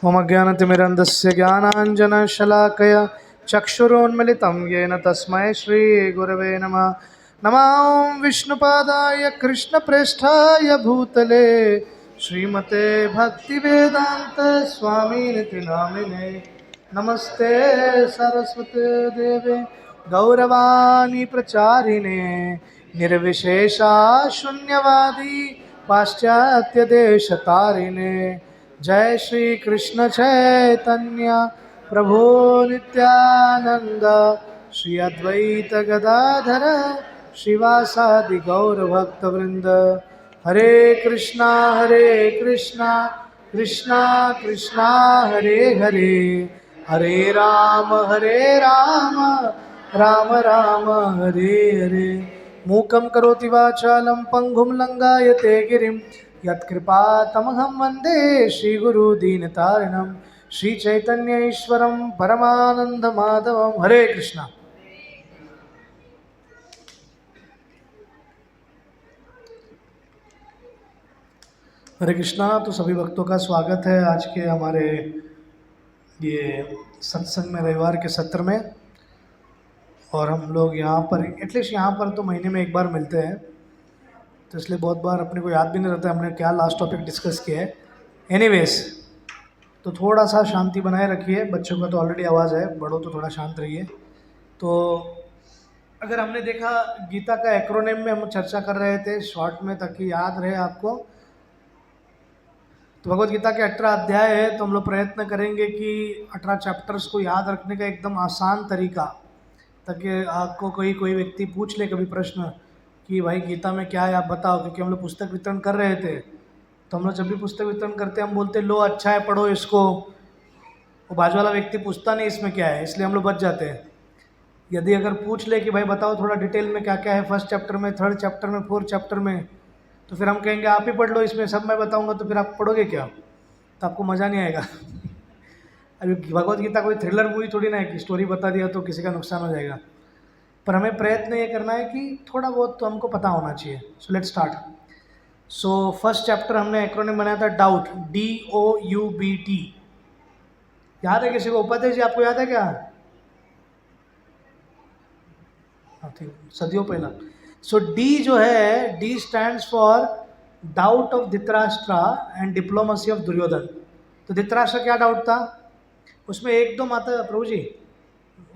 मम ज्ञानतिमिरन्धस्य ज्ञानाञ्जनशलाकया चक्षुरोन्मिलितं येन तस्मै श्रीगुरवे नमः। नमो विष्णुपादाय कृष्णप्रेष्ठाय भूतले श्रीमते भक्तिवेदान्त स्वामिनिति नामिने। नमस्ते सरस्वते देवे गौरवाणी प्रचारिणे निर्विशेषा शून्यवादी पाश्चात्य देशतारिणे। जय श्री कृष्ण चैतन्य प्रभु नित्यानंद श्री अद्वैत गदाधर श्रीवासादि गौर भक्त वृंद। हरे कृष्णा कृष्णा कृष्णा हरे हरे, हरे राम राम राम हरे हरे। मूकं करोति वाचालं पंगुं लंघयते गिरिं यत्कृपातमहं वन्दे श्रीगुरुदीनतारिणं। श्रीचैतन्य ईश्वरं परमानन्दमाधवं। हरे कृष्णा। हरे कृष्णा। तो सभी भक्तों का स्वागत है आज के हमारे ये सत्संग में, रविवार के सत्र में। और हम लोग यहाँ पर एटलीस्ट यहाँ पर तो महीने में एक बार मिलते हैं, तो इसलिए बहुत बार अपने को याद भी नहीं रहता हमने क्या लास्ट टॉपिक डिस्कस किया है। एनीवेज, तो थोड़ा सा शांति बनाए रखिए। बच्चों का तो ऑलरेडी आवाज़ है, बड़ों तो थोड़ा शांत रहिए। तो अगर हमने देखा गीता का एक्रोनिम में हम चर्चा कर रहे थे शॉर्ट में, ताकि याद रहे आपको। तो भगवत गीता के 18 अध्याय है, तो हम लोग प्रयत्न करेंगे कि 18 चैप्टर्स को याद रखने का एकदम आसान तरीका, ताकि आपको कोई व्यक्ति पूछ ले कभी प्रश्न कि भाई गीता में क्या है आप बताओ। क्योंकि हम लोग पुस्तक वितरण कर रहे थे, तो हम लोग जब भी पुस्तक वितरण करते हैं हम बोलते लो अच्छा है पढ़ो इसको। वो बाजू वाला व्यक्ति पूछता नहीं इसमें क्या है, इसलिए हम लोग बच जाते हैं। यदि अगर पूछ ले कि भाई बताओ थोड़ा डिटेल में क्या क्या है फर्स्ट चैप्टर में, थर्ड चैप्टर में, फोर्थ चैप्टर में, तो फिर हम कहेंगे आप ही पढ़ लो, इसमें सब मैं बताऊंगा, तो फिर आप पढ़ोगे क्या? तो आपको मज़ा नहीं आएगा। अभी भगवत गीता कोई थ्रिलर मूवी थोड़ी ना है कि स्टोरी बता दिया तो किसी का नुकसान हो जाएगा। पर हमें प्रयत्न ये करना है कि थोड़ा बहुत तो हमको पता होना चाहिए। So let's start. So first chapter हमने एक्रोनिम बनाया था डाउट, DOUBT। याद है किसी को? उपाध्याय जी आपको याद है क्या? सदियों पहला। सो डी जो है, D stands for doubt of Dhritarashtra and diplomacy of Duryodhana. तो धृतराष्ट्र क्या डाउट था उसमें? एक दो माता प्रभु जी,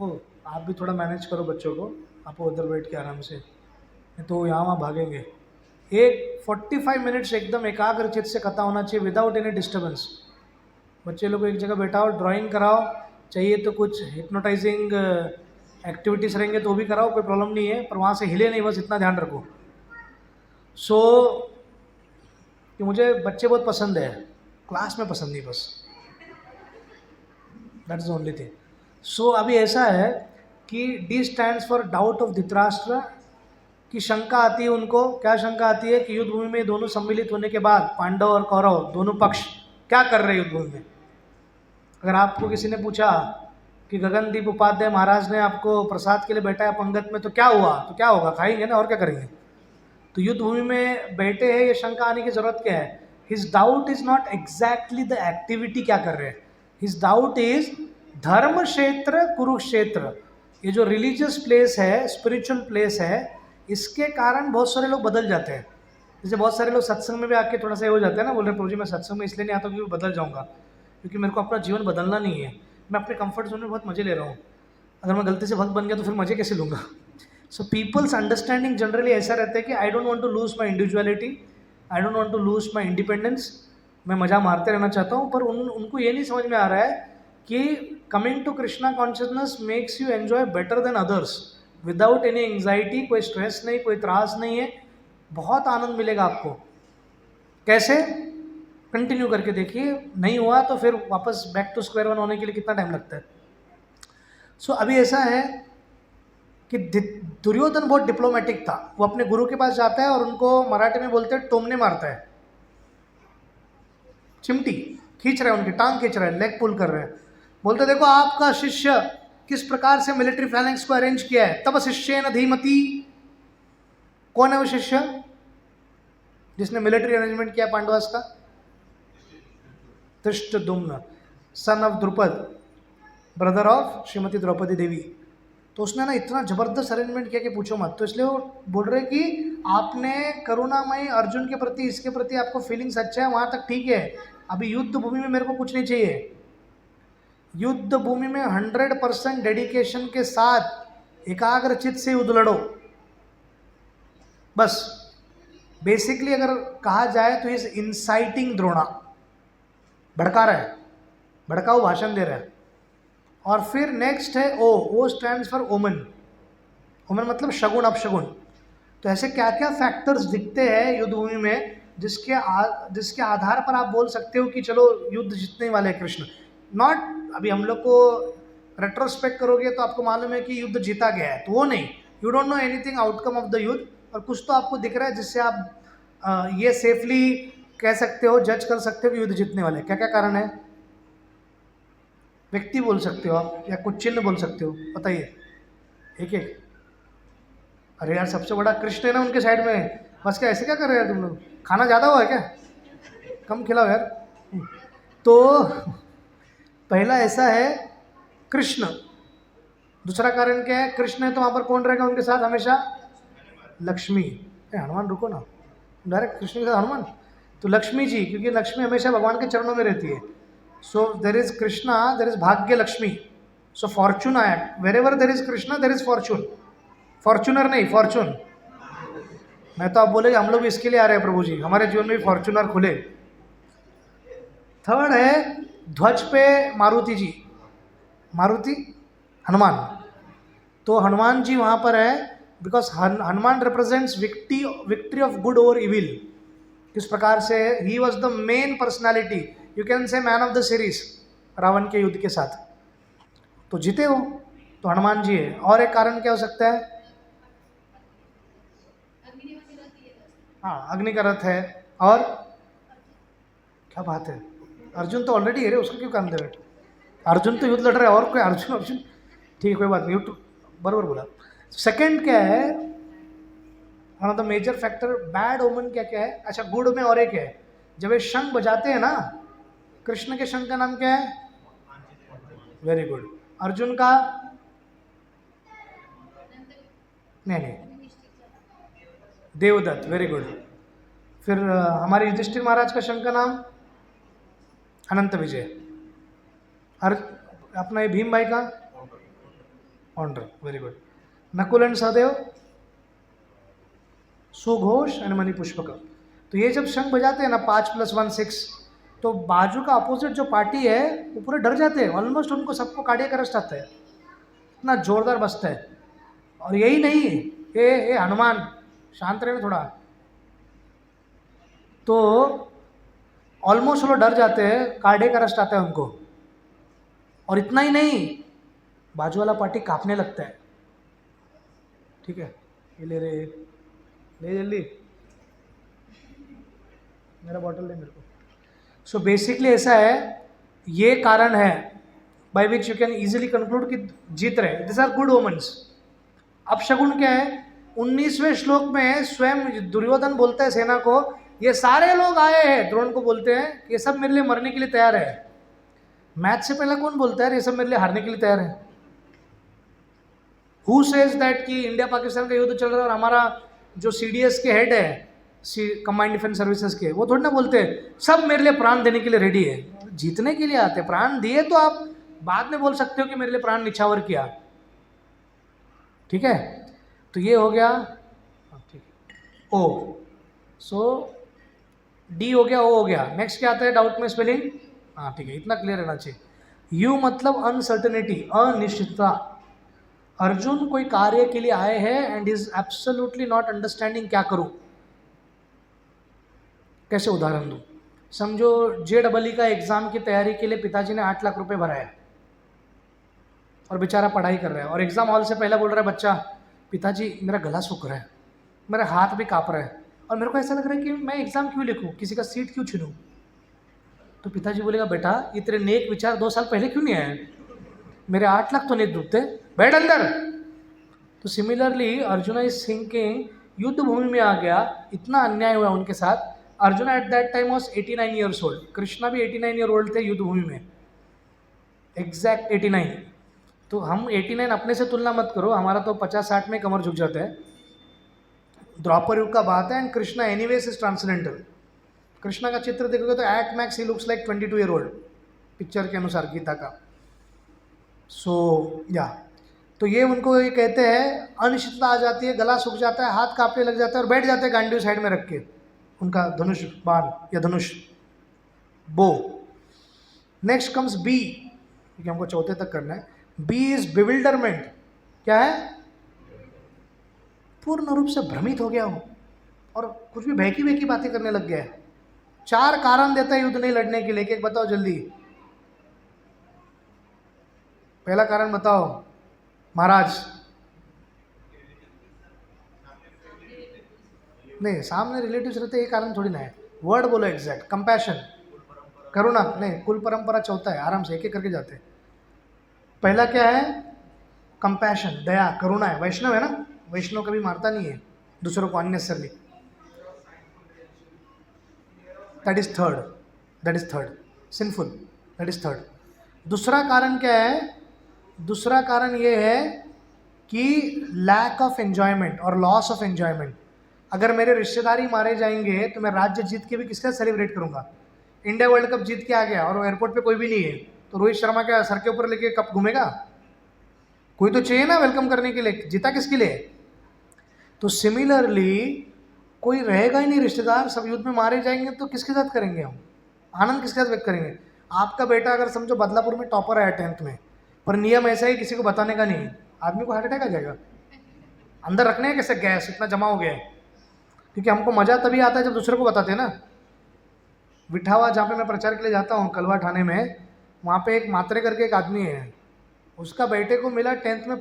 ओ आप भी थोड़ा मैनेज करो बच्चों को, आप उधर बैठ के आराम से, नहीं तो यहाँ वहाँ भागेंगे। एक 45 मिनट्स एकदम एकाग्रचित से कथा होना चाहिए विदाउट एनी डिस्टर्बेंस। बच्चे लोग को एक जगह बैठाओ, ड्राइंग कराओ, चाहिए तो कुछ हिप्नोटाइजिंग एक्टिविटीज़ रहेंगे तो भी कराओ, कोई प्रॉब्लम नहीं है, पर वहाँ से हिले नहीं, बस इतना ध्यान रखो। सो कि मुझे बच्चे बहुत पसंद है, क्लास में पसंद नहीं, बस दैट इज ओनली थिंग। सो अभी ऐसा है कि D stands for doubt of Dhritarashtra की शंका आती है उनको। क्या शंका आती है कि युद्ध भूमि में दोनों सम्मिलित होने के बाद पांडव और कौरव दोनों पक्ष क्या कर रहे हैं युद्ध भूमि में। अगर आपको किसी ने पूछा कि गगनदीप उपाध्याय महाराज ने आपको प्रसाद के लिए बैठाया पंगत में, तो क्या हुआ? तो क्या होगा? खाएंगे ना, और क्या करेंगे। तो युद्ध भूमि में बैठे हैं, ये शंका आने की जरूरत क्या है? His doubt is not exactly the activity क्या कर रहे हैं, हिज डाउट इज धर्म क्षेत्र कुरुक्षेत्र, ये जो रिलीजियस प्लेस है, स्पिरिचुअल प्लेस है, इसके कारण बहुत सारे लोग बदल जाते हैं। जैसे बहुत सारे लोग सत्संग में भी आके थोड़ा सा हो जाते हैं ना, बोल रहे प्रभु जी मैं सत्संग में इसलिए नहीं आता क्योंकि बदल जाऊंगा, क्योंकि मेरे को अपना जीवन बदलना नहीं है, मैं अपने कंफर्ट जोन में बहुत मजे ले रहा हूँ, अगर मैं गलती से भक्त बन गया तो फिर मजे कैसे लूँगा। सो पीपल्स अंडरस्टैंडिंग जनरली ऐसा रहता है कि I don't want to lose my individuality, I don't want to lose my independence. मैं मज़ा मारते रहना चाहता हूँ, पर उनको ये नहीं समझ में आ रहा है कि coming to Krishna consciousness makes you enjoy better than others without any anxiety. कोई स्ट्रेस नहीं, कोई त्रास नहीं है, बहुत आनंद मिलेगा आपको। कैसे? कंटिन्यू करके देखिए, नहीं हुआ तो फिर वापस बैक टू स्क्वायर वन होने के लिए कितना टाइम लगता है। सो अभी ऐसा है कि दुर्योधन बहुत डिप्लोमेटिक था। वो अपने गुरु के पास जाता है और उनको मराठी में बोलते हैं टोमने मारता है, चिमटी खींच रहा है, उनकी टांग खींच रहा है, लेग पुल कर रहे हैं। बोलते देखो आपका शिष्य किस प्रकार से मिलिट्री फाइनेंस को अरेंज किया है, तब शिष्य न धीमती। कौन है वो शिष्य जिसने मिलिट्री अरेंजमेंट किया पांडवास का? Dhrishtadyumna. Son of Drupad, brother of Shrimati Draupadi Devi. तो उसने ना इतना ज़बरदस्त अरेंजमेंट किया कि पूछो मत। तो इसलिए वो बोल रहे कि आपने करुणामय अर्जुन के प्रति, इसके प्रति आपको फीलिंग्स अच्छा है, वहाँ तक ठीक है, अभी युद्ध भूमि में मेरे को कुछ नहीं चाहिए। युद्ध भूमि में 100% डेडिकेशन के साथ एकाग्रचित से युद्ध लड़ो बस। बेसिकली अगर कहा जाए तो इज इंसाइटिंग द्रोणा, भड़का रहा है, भड़काऊ भाषण दे रहा है। और फिर नेक्स्ट है ओ स्टैंड्स फॉर ओमन। ओमन मतलब शगुन, अपशगुन। तो ऐसे क्या क्या फैक्टर्स दिखते हैं युद्ध भूमि में जिसके आधार पर आप बोल सकते हो कि चलो युद्ध जीतने वाले हैं कृष्ण। नॉट अभी हम लोग को रेट्रोस्पेक्ट करोगे तो आपको मालूम है कि युद्ध जीता गया है, तो वो नहीं, you don't know anything outcome of the युद्ध, और कुछ तो आपको दिख रहा है जिससे आप ये सेफली कह सकते हो, जज कर सकते हो कि युद्ध जीतने वाले। क्या क्या कारण है? व्यक्ति बोल सकते हो आप, या कुछ चिन्ह बोल सकते हो, बताइए एक एक। अरे यार सबसे बड़ा कृष्ण है ना उनके साइड में, बस क्या ऐसे क्या कर रहे हैं तुम लोग? खाना ज़्यादा हुआ है क्या? कम खिलाओ यार। तो पहला ऐसा है कृष्ण। दूसरा कारण क्या है? कृष्ण है तो वहाँ पर कौन रहेगा उनके साथ हमेशा? लक्ष्मी। हनुमान रुको ना, डायरेक्ट कृष्ण के साथ हनुमान? तो लक्ष्मी जी, क्योंकि लक्ष्मी हमेशा भगवान के चरणों में रहती है। So there is Krishna, there is Bhagya Lakshmi. So fortune आया, wherever there is Krishna there is fortune. Fortuner नहीं, फॉर्चून। मैं तो आप बोले हम लोग भी इसके लिए आ रहे हैं प्रभु जी, हमारे जीवन में भी फॉर्चूनर खुले। थर्ड है ध्वज पे मारुति जी, मारुति हनुमान। तो हनुमान जी वहाँ पर है because Hanuman represents victory of good over evil. किस प्रकार से ही was the main personality, you can say man of the series, Ravana के युद्ध के साथ। तो जीते हो तो हनुमान जी है। और एक कारण क्या हो सकता है? हाँ, अग्नि का रथ है। और क्या बात है, अर्जुन तो ऑलरेडी है रे, उसको क्यों काम दे रहे? अर्जुन तो युद्ध लड़ रहा है, और कोई अर्जुन अर्जुन ठीक है, कोई बात नहीं, बराबर बोला। सेकंड क्या है, one of the major factor bad omen क्या क्या है? अच्छा, गुड में और एक है, जब ये शंख बजाते हैं ना, कृष्ण के शंख का नाम क्या है? Very good. अर्जुन का? नहीं, देवदत्त, वेरी गुड। फिर हमारे युधिष्ठिर महाराज का शंख का नाम? अनंत विजय। अपना ये भीम भाई का? Honour, very good. Nakul and Sahadev? सुघोष एंड मणिपुष्पक। तो ये जब शंख बजाते हैं ना, 5+1 6, तो बाजू का अपोजिट जो पार्टी है वो पूरे डर जाते हैं, ऑलमोस्ट उनको सबको कार्डियक अरेस्ट आता है, इतना जोरदार बजता है। और यही नहीं, ये हनुमान शांत रहे थोड़ा, तो ऑलमोस्ट वो डर जाते हैं, कार्डियक अरेस्ट आता है उनको। और इतना ही नहीं, बाजू वाला पार्टी कांपने लगता है। ठीक है, ये ले रे, ले जल्दी, मेरा बॉटल दे मेरे को। सो बेसिकली ऐसा है, ये कारण है by which you can easily conclude कि जीत रहे। This are good omens. अब शगुन क्या है? 19वें श्लोक में स्वयं दुर्योधन बोलता है सेना को, ये सारे लोग आए हैं, द्रोण को बोलते हैं, ये सब मेरे लिए मरने के लिए तैयार है। मैच से पहले कौन बोलता है ये सब मेरे लिए हारने के लिए तैयार है? हु सेज दैट कि इंडिया पाकिस्तान का युद्ध चल रहा है और हमारा जो CDS के हेड है, कंबाइंड डिफेंस सर्विसेज के, वो थोड़ी ना बोलते हैं सब मेरे लिए प्राण देने के लिए रेडी है। जीतने के लिए आते, प्राण दिए तो आप बाद में बोल सकते हो कि मेरे लिए प्राण निछावर किया। ठीक है, तो ये हो गया। ठीक है, ओ, सो डी हो गया, ओ हो गया। नेक्स्ट क्या आता है डाउट में स्पेलिंग? हाँ ठीक है, इतना क्लियर रहना चाहिए। यू मतलब अनसर्टेनिटी, अनिश्चितता। अर्जुन कोई कार्य के लिए आए हैं and is absolutely not understanding क्या करूं। कैसे उदाहरण दूं? समझो JEE का एग्जाम की तैयारी के लिए पिताजी ने 8 लाख रुपए भरा है और बेचारा पढ़ाई कर रहा है, और एग्जाम हॉल से पहले बोल रहा है बच्चा, पिताजी मेरा गला सूख रहा है, मेरा हाथ भी काँप रहा है, और मेरे को ऐसा लग रहा है कि मैं एग्जाम क्यों लिखूं, किसी का सीट क्यों छीनूं। तो पिताजी बोलेगा, बेटा ये तेरे नेक विचार 2 साल पहले क्यों नहीं आए? मेरे 8 लाख तो नहीं डूबते, बैठ अंदर। तो सिमिलरली अर्जुन इज थिंकिंग, युद्ध भूमि में आ गया, इतना अन्याय हुआ उनके साथ। Arjun at that time was 89 years old, Krishna भी 89 ईयर ओल्ड थे युद्ध भूमि में। एग्जैक्ट 89। तो हम 89 अपने से तुलना मत करो, हमारा तो 50-60 में कमर झुक जाता है। द्वापर युग का बात है, and Krishna anyways is transcendental. Krishna का चित्र देखोगे तो at max he looks like 22 year old, picture के अनुसार गीता का। सो या तो ये उनको ये कहते हैं अनिश्चितता आ जाती है, गला सूख जाता है, हाथ कांपने लग जाता है और बैठ जाते हैं गांडीव साइड में रख के उनका धनुष बाण या धनुष बो। नेक्स्ट कम्स बी, क्योंकि हमको चौथे तक करना है। B is bewilderment. क्या है? पूर्ण रूप से भ्रमित हो गया हो और कुछ भी बहकी बहकी बातें करने लग गया है। 4 कारण देता है युद्ध नहीं लड़ने के लिए, एक बताओ जल्दी। पहला कारण बताओ महाराज। नहीं, सामने रिलेटिव्स रहते, ये कारण थोड़ी ना है। वर्ड बोलो एग्जैक्ट। कंपैशन, करुणा। नहीं, कुल परंपरा चौथा है, आराम से एक एक करके जाते हैं। पहला क्या है? कंपैशन, दया, करुणा है। वैष्णव है ना, वैष्णव कभी मारता नहीं है दूसरों को unnecessarily. That is third sinful, that is third. दूसरा कारण क्या है? दूसरा कारण ये है कि लैक ऑफ एंजॉयमेंट और लॉस ऑफ एंजॉयमेंट। अगर मेरे रिश्तेदारी मारे जाएंगे तो मैं राज्य जीत के भी किसके साथ सेलिब्रेट करूंगा? इंडिया वर्ल्ड कप जीत के आ गया और एयरपोर्ट पे कोई भी नहीं है, तो रोहित शर्मा क्या सर के ऊपर लेके कप घूमेगा? कोई तो चाहिए ना वेलकम करने के लिए। जीता किसके लिए? तो सिमिलरली कोई रहेगा ही नहीं रिश्तेदार, सब युद्ध में मारे जाएंगे तो किसके साथ करेंगे हम? आनंद किसके साथ व्यक्त करेंगे? आपका बेटा अगर समझो बदलापुर में टॉपर आया 10th में, पर नियम ऐसा ही किसी को बताने का नहीं, आदमी को हार्ट अटैक आ जाएगा। अंदर रखने हैं कैसे गैस इतना जमा हो गया है? क्योंकि हमको मजा तभी आता है जब दूसरे को बताते हैं ना। विठावा जहाँ पे मैं प्रचार के लिए जाता हूँ कलवा थाने में, वहाँ पे एक मात्रे करके एक आदमी है, उसका बेटे को मिला 10th में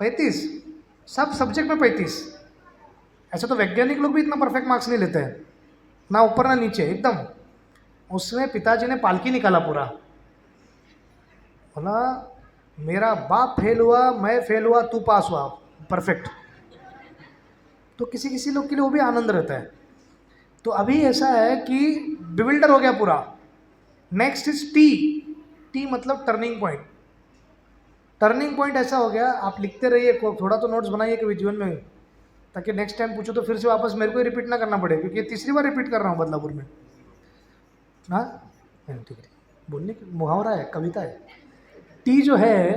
35 सब सब्जेक्ट में 35। ऐसे तो वैज्ञानिक लोग भी इतना परफेक्ट मार्क्स नहीं लेते हैं, ना ऊपर ना नीचे, एकदम। उसमें पिताजी ने पालकी निकाला पूरा, बोला मेरा बाप फेल हुआ, मैं फेल हुआ, तू पास हुआ, परफेक्ट। तो किसी किसी लोग के लिए वो भी आनंद रहता है। तो अभी ऐसा है कि बिविल्डर हो गया पूरा। नेक्स्ट इज टी मतलब टर्निंग पॉइंट। टर्निंग पॉइंट ऐसा हो गया, आप लिखते रहिए, थोड़ा तो नोट्स बनाइए कभी जीवन में, ताकि नेक्स्ट टाइम पूछो तो फिर से वापस मेरे को ही रिपीट ना करना पड़े, क्योंकि ये 3री बार रिपीट कर रहा हूँ बदलापुर में। हाँ ठीक है, बोलने की मुहावरा है, कविता है। टी जो है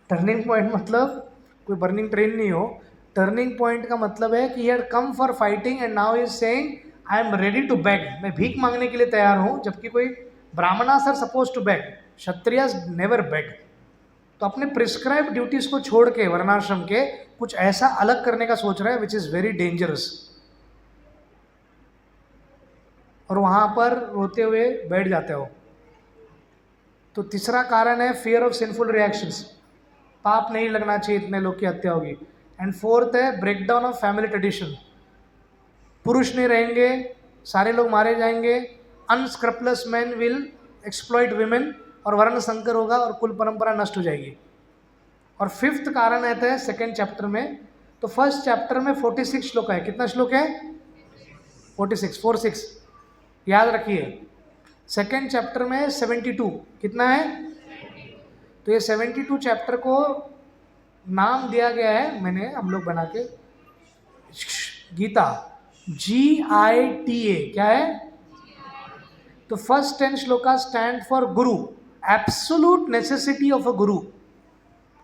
टर्निंग पॉइंट मतलब कोई बर्निंग ट्रेन नहीं हो। टर्निंग पॉइंट का मतलब है कि he had come for fighting and now is saying I am ready to beg. मैं भीख मांगने के लिए तैयार हूँ, जबकि कोई Brahmanas are suppose to beg, Kshatriyas never beg. तो अपने प्रिस्क्राइब ड्यूटीज को छोड़ के वर्णाश्रम के कुछ ऐसा अलग करने का सोच रहा है विच इज वेरी डेंजरस। और वहां पर रोते हुए बैठ जाते हो। तो तीसरा कारण है फियर ऑफ सिंफुल रिएक्शंस, पाप नहीं लगना चाहिए इतने लोग की हत्या होगी। एंड 4th है ब्रेकडाउन ऑफ फैमिली ट्रेडिशन, पुरुष नहीं रहेंगे, सारे लोग मारे जाएंगे, अनस्क्रपलस मैन विल एक्सप्लॉइट विमेन, और वर्ण संकर होगा और कुल परंपरा नष्ट हो जाएगी। और 5th कारण आता है 2nd चैप्टर में। तो 1st चैप्टर में 46 श्लोक है। कितना श्लोक है? 46 याद रखिए। 2nd चैप्टर में 72 कितना है? तो ये 72 चैप्टर को नाम दिया गया है, मैंने हम लोग बना के, गीता, GITA। क्या है? तो first 10 shloka stand for Guru, absolute necessity of a Guru.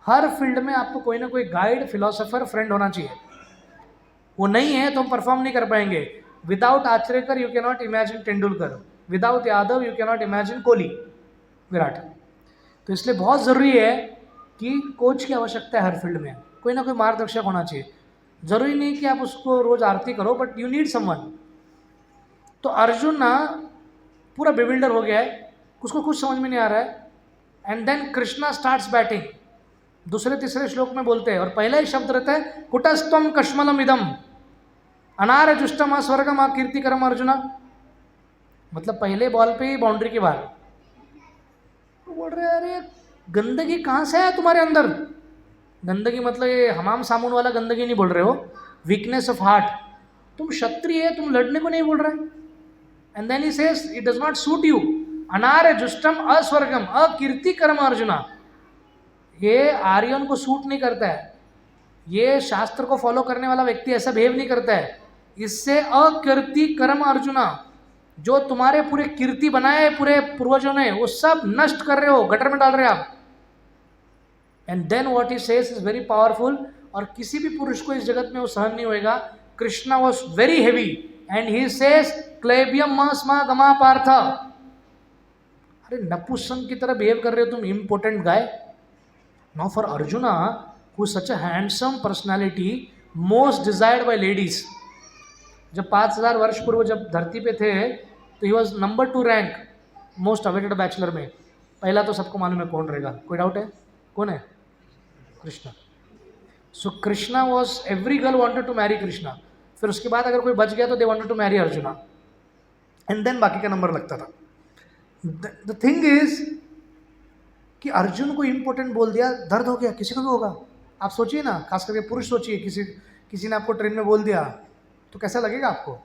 Her field में आपको कोई ना कोई गाइड, फिलोसोफर, फ्रेंड होना चाहिए। वो नहीं है तो हम परफॉर्म नहीं कर पाएंगे। Without Achrekar you can not imagine Tendulkar, without Yadav you can not imagine Kohli, Virat. तो इसलिए बहुत ज़रूरी है कि कोच की आवश्यकता है हर फील्ड में, कोई ना कोई मार्गदर्शक होना चाहिए। ज़रूरी नहीं कि आप उसको रोज आरती करो, बट यू नीड समवन। तो अर्जुन ना पूरा बिविल्डर हो गया है, उसको कुछ समझ में नहीं आ रहा है। And then Krishna starts batting, दूसरे तीसरे श्लोक में बोलते हैं, और पहला ही शब्द रहता है कुटस्थम कश्मलम इदम अनार जुष्टम स्वर्गम कीर्तिकरम अर्जुना। मतलब पहले बॉल पे ही बाउंड्री के बाहर। बोल रहे अरे गंदगी कहाँ से है तुम्हारे अंदर? गंदगी मतलब ये हमाम साबुन वाला गंदगी नहीं बोल रहे हो, वीकनेस ऑफ हार्ट। तुम क्षत्रिय है, तुम लड़ने को नहीं बोल रहे। And then he says it does not suit you. अनार्य जुष्टम अस्वर्गम अकीर्ति कर्म अर्जुना। ये आर्यन को सूट नहीं करता है, ये शास्त्र को फॉलो करने वाला व्यक्ति ऐसा बिहेव नहीं करता है। इससे अकीर्ति कर्म अर्जुना, जो तुम्हारे पूरे कीर्ति बनाए पूरे पूर्वजों ने वो सब नष्ट कर रहे हो, गटर में डाल रहे हो आप। And then what he says is very powerful, और किसी भी पुरुष को इस जगत में वो सहन नहीं होएगा। Krishna was very heavy and he says क्लेबियम स्मा गमा पार्थ। अरे नपुंसक की तरह बिहेव कर रहे हो तुम, important guy. Now for Arjuna who such a handsome personality, most desired by ladies. जब 5000 वर्ष पूर्व जब धरती पे थे तो he was number 2 rank most awaited bachelor में। पहला तो सबको मालूम है कौन रहेगा, कोई डाउट है? कौन है? Krishna. So Krishna was, every girl wanted to marry Krishna. फिर उसके बाद अगर कोई बच गया तो they wanted to marry Arjuna, and then बाकी का नंबर लगता था। द थिंग इज कि अर्जुन को इंपॉर्टेंट बोल दिया, दर्द हो गया, किसी को भी होगा। आप सोचिए ना, खास करके पुरुष सोचिए, किसी ने आपको ट्रेन में बोल दिया तो कैसा लगेगा आपको?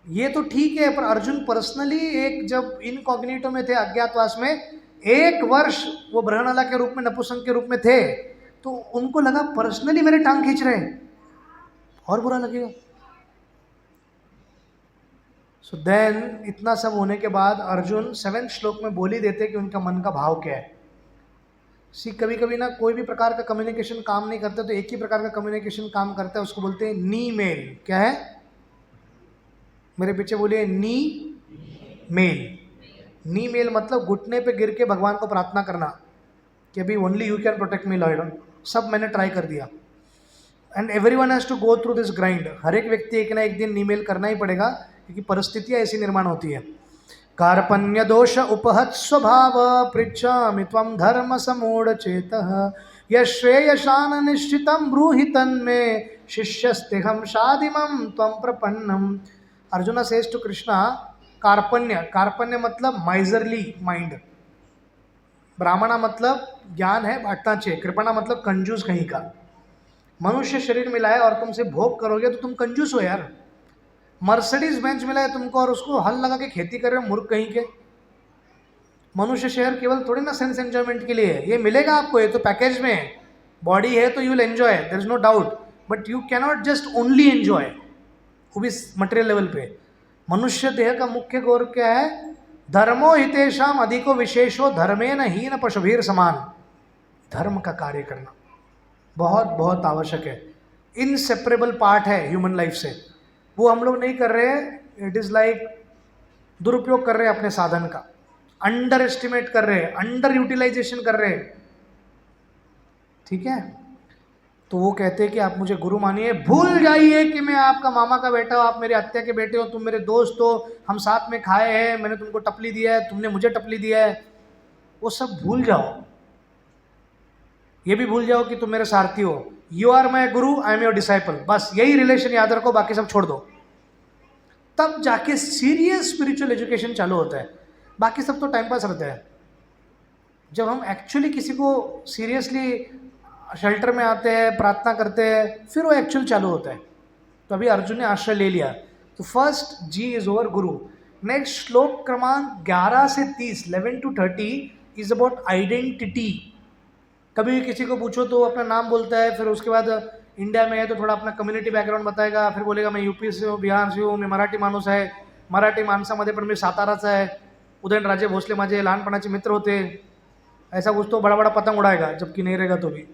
ये तो ठीक है, पर अर्जुन पर्सनली एक जब इनकॉग्निटो में थे, अज्ञातवास में 1 वर्ष वो ब्रहणला के रूप में, नपुंसक के रूप में थे, तो उनको लगा पर्सनली मेरे टांग खींच रहे हैं, और बुरा लगेगा। सो देन इतना सब होने के बाद अर्जुन 7वें श्लोक में बोल ही देते कि उनका मन का भाव क्या है। कभी कभी ना कोई भी प्रकार का कम्युनिकेशन काम नहीं करता, तो एक ही प्रकार का कम्युनिकेशन काम करता है, उसको बोलते हैं नी मेल। क्या है? मेरे पीछे बोलिए, नी मेल। नी मेल मतलब घुटने पे गिर के भगवान को प्रार्थना करना कि अभी only you can protect me lord. सब मैंने ट्राई कर दिया, and everyone has to go through this grind. हर एक व्यक्ति एक ना एक दिन नी मेल करना ही पड़ेगा, क्योंकि परिस्थितियाँ ऐसी निर्माण होती है। कार्पण्य दोष उपहत स्वभाव पृच्छामि त्वं धर्म समूढ़ चेतः यश्रेयशान निश्चितं ब्रूहि तन्मे शिष्यस्तेहं शादिमं त्वं प्रपन्नम। अर्जुना सेज टू कृष्णा, कार्पण्य, कार्पण्य मतलब माइजरली माइंड, ब्राह्मणा मतलब ज्ञान है बांटना चाहिए, कृपणा मतलब कंजूस कहीं का। मनुष्य शरीर मिला है और तुमसे भोग करोगे तो तुम कंजूस हो यार। मर्सिडीज बेंच मिला है तुमको और उसको हल लगा के खेती कर रहे हो, मूर्ख कहीं के। मनुष्य शहर केवल थोड़ी ना सेंस एंजॉयमेंट के लिए है, ये मिलेगा आपको, ये तो पैकेज में है। बॉडी है तो you will enjoy, there is no doubt, but you cannot just only enjoy, वो भी मटेरियल लेवल पे। मनुष्य देह का मुख्य गौर क्या है? धर्मो हितेषाम अधिको विशेषो धर्मेन हीन पशुभीर समान। धर्म का कार्य करना बहुत बहुत आवश्यक है, इनसेपरेबल पार्ट है ह्यूमन लाइफ से। वो हम लोग नहीं कर रहे हैं। इट इज़ लाइक दुरुपयोग कर रहे हैं अपने साधन का, अंडर एस्टिमेट कर रहे हैं, अंडर यूटिलाइजेशन कर रहे हैं। ठीक है, तो वो कहते हैं कि आप मुझे गुरु मानिए, भूल जाइए कि मैं आपका मामा का बेटा हूँ, आप मेरे अत्या के बेटे हो, तुम मेरे दोस्त हो, हम साथ में खाए हैं, मैंने तुमको टपली दिया है, तुमने मुझे टपली दिया है, वो सब भूल जाओ। ये भी भूल जाओ कि तुम मेरे सारथी हो, you are my Guru, I am your disciple, बस यही रिलेशन याद रखो, बाकी सब छोड़ दो। तब जाके सीरियस स्पिरिचुअल एजुकेशन चालू होता है, बाकी सब तो टाइम पास रहता है। जब हम एक्चुअली किसी को सीरियसली शेल्टर में आते हैं, प्रार्थना करते हैं, फिर वो एक्चुअल चालू होता है। तो अभी अर्जुन ने आश्रय ले लिया, तो first ji is over Guru. Next श्लोक क्रमांक 11 से 30, 11 to 30 इज अबाउट आइडेंटिटी। कभी भी किसी को पूछो तो अपना नाम बोलता है, फिर उसके बाद इंडिया में है तो थोड़ा अपना कम्युनिटी बैकग्राउंड बताएगा, फिर बोलेगा मैं यूपी से हूँ, बिहार से हूँ, मी मराठी माणूस आहे, मराठी माणसामध्ये पण मी साताराचा आहे, उदयनराजे भोसले माझे लहानपणाचे मित्र होते, ऐसा कुछ तो बड़ा बड़ा पतंग उड़ाएगा, जबकि नहीं रहेगा तो भी।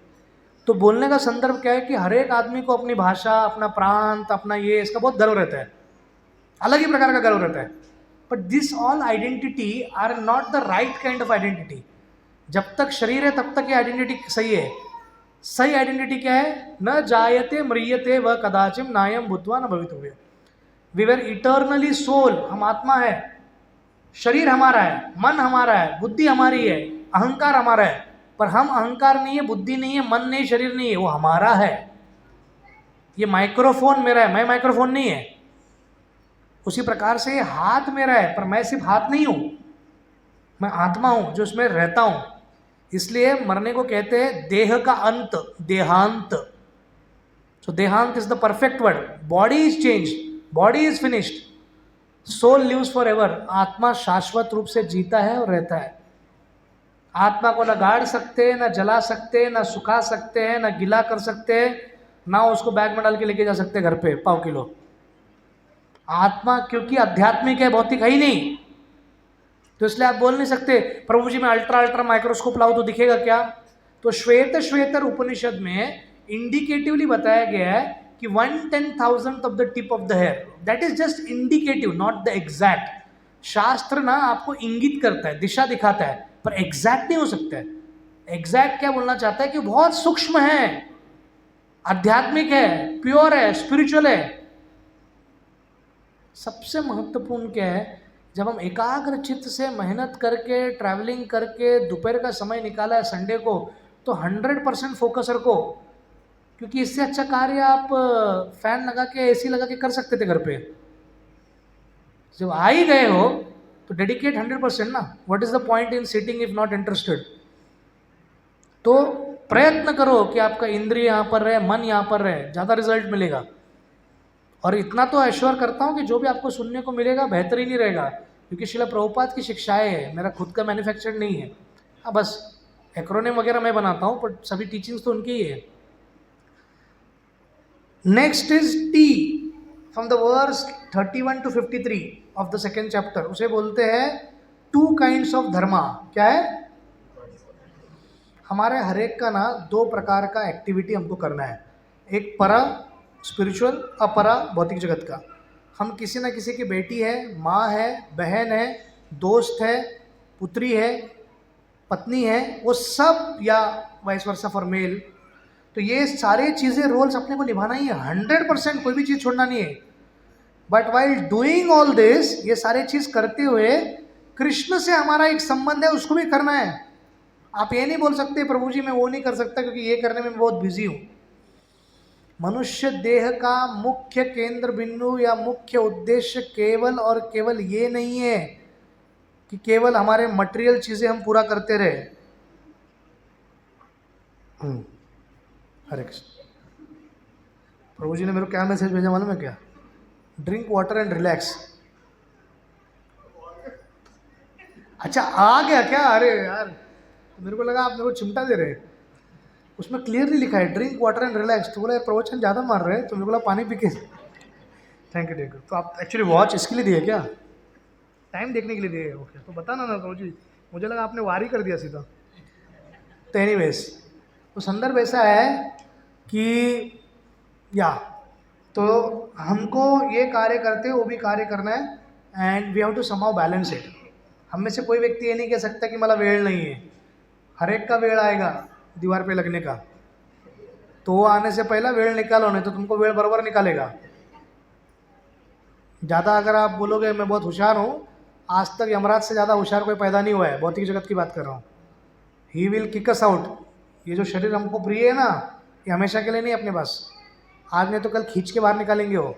तो बोलने का संदर्भ क्या है कि हर एक आदमी को अपनी भाषा, अपना प्रांत, अपना ये, इसका बहुत गर्व रहता है, अलग ही प्रकार का गर्व रहता है। But this all identity are not the right kind of identity. जब तक शरीर है तब तक ये आइडेंटिटी सही है। सही आइडेंटिटी क्या है? न जायते म्रियते व कदाचिम नायम भूत्वा न भवितव्य। वी वर इटर्नली सोल, हम आत्मा है, शरीर हमारा है, मन हमारा है, बुद्धि हमारी है, अहंकार हमारा है, पर हम अहंकार नहीं है, बुद्धि नहीं है, मन नहीं, शरीर नहीं है, वो हमारा है। ये माइक्रोफोन मेरा है, मैं माइक्रोफोन नहीं है। उसी प्रकार से ये हाथ मेरा है, पर मैं सिर्फ हाथ नहीं हूं, मैं आत्मा हूं जो उसमें रहता हूं। इसलिए मरने को कहते हैं देह का अंत, देहांत। सो देहांत is the perfect word. Body is changed, body is finished, soul lives for ever, आत्मा शाश्वत रूप से जीता है और रहता है। आत्मा को ना गाड़ सकते, ना जला सकते, ना सुखा सकते हैं, ना गीला कर सकते हैं, ना उसको बैग में डाल के लेके जा सकते घर पे पाव किलो। आत्मा क्योंकि आध्यात्मिक है, भौतिक है ही नहीं, तो इसलिए आप बोल नहीं सकते प्रभु जी मैं अल्ट्रा अल्ट्रा माइक्रोस्कोप लाऊं तो दिखेगा क्या। तो श्वेत श्वेतर उपनिषद में इंडिकेटिवली बताया गया है कि 1/10,000th of the tip of the hair, that is just indicative, not the exact. शास्त्र ना आपको इंगित करता है, दिशा दिखाता है, पर एग्जैक्ट नहीं हो सकता है। एग्जैक्ट क्या बोलना चाहता है कि बहुत सूक्ष्म है, आध्यात्मिक है, प्योर है, स्पिरिचुअल है। सबसे महत्वपूर्ण क्या है, जब हम एकाग्र चित्त से मेहनत करके ट्रैवलिंग करके दोपहर का समय निकाला है संडे को, तो 100% फोकस रखो, क्योंकि इससे अच्छा कार्य आप फैन लगा के एसी लगा के कर सकते थे घर पे। जब आ ही गए हो तो डेडिकेट 100% ना। What is the point in sitting if not interested. तो प्रयत्न करो कि आपका इंद्रिय यहाँ पर रहे, मन यहाँ पर रहे, ज़्यादा रिजल्ट मिलेगा। और इतना तो एश्योर करता हूँ कि जो भी आपको सुनने को मिलेगा बेहतरीन ही रहेगा, क्योंकि शिला प्रभुपाद की शिक्षाएं है, मेरा खुद का मैन्युफैक्चर नहीं है। हाँ बस एक्रोनिम वगैरह मैं बनाता हूँ, पर सभी टीचिंग्स तो उनकी ही है। Next is T, from the verse 31 to 53 of the second chapter. उसे बोलते हैं टू काइंड्स ऑफ धर्मा। क्या है? हमारे हर एक का ना दो प्रकार का एक्टिविटी हमको करना है, एक परा स्पिरिचुअल, अपरा भौतिक जगत का। हम किसी ना किसी की बेटी है, माँ है, बहन है, दोस्त है, पुत्री है, पत्नी है, वो सब, या वाइस वर्सा फॉर मेल। तो ये सारे चीज़ें रोल्स अपने को निभाना ही है, 100%, कोई भी चीज़ छोड़ना नहीं है। But while doing all this, ये सारे चीज़ करते हुए कृष्ण से हमारा एक संबंध है, उसको भी करना है। आप ये नहीं बोल सकते प्रभु जी मैं वो नहीं कर सकता क्योंकि ये करने में बहुत बिजी हूँ। मनुष्य देह का मुख्य केंद्र बिंदु या मुख्य उद्देश्य केवल और केवल ये नहीं है कि केवल हमारे मटेरियल चीजें हम पूरा करते रहे। हरे कृष्ण। प्रभु जी ने मेरे को क्या मैसेज भेजा मालूम है क्या? Drink water and relax. अच्छा आ गया क्या? अरे यार मेरे को लगा आप मेरे को चिमटा दे रहे हैं। उसमें क्लियरली लिखा है ड्रिंक वाटर एंड रिलैक्स। तो बोला प्रवचन ज़्यादा मार रहे हैं, तो मेरे को लगा पानी पी के। Thank you thank you. तो आप एक्चुअली वॉच इसके लिए दिए क्या? टाइम देखने के लिए दिए? ओके, तो बताना ना प्रभु जी, मुझे लगा आपने वारी कर दिया सीधा। तो एनीवेज, तो संदर्भ ऐसा है कि या तो हमको ये कार्य करते हुए वो भी कार्य करना है, and we have to somehow balance it. हम में से कोई व्यक्ति ये नहीं कह सकता कि मला वेळ नहीं है। हर एक का वेळ आएगा दीवार पे लगने का, तो वो आने से पहला वेळ निकालो, नहीं तो तुमको वेळ बराबर निकालेगा। ज़्यादा अगर आप बोलोगे मैं बहुत होशियार हूँ, आज तक यमराज से ज़्यादा होशियार कोई पैदा नहीं हुआ है, भौतिक जगत की बात कर रहा हूँ। He will kick us out. ये जो शरीर हमको प्रिय है ना, ये हमेशा के लिए नहीं अपने पास, आज नहीं तो कल खींच के बाहर निकालेंगे वो।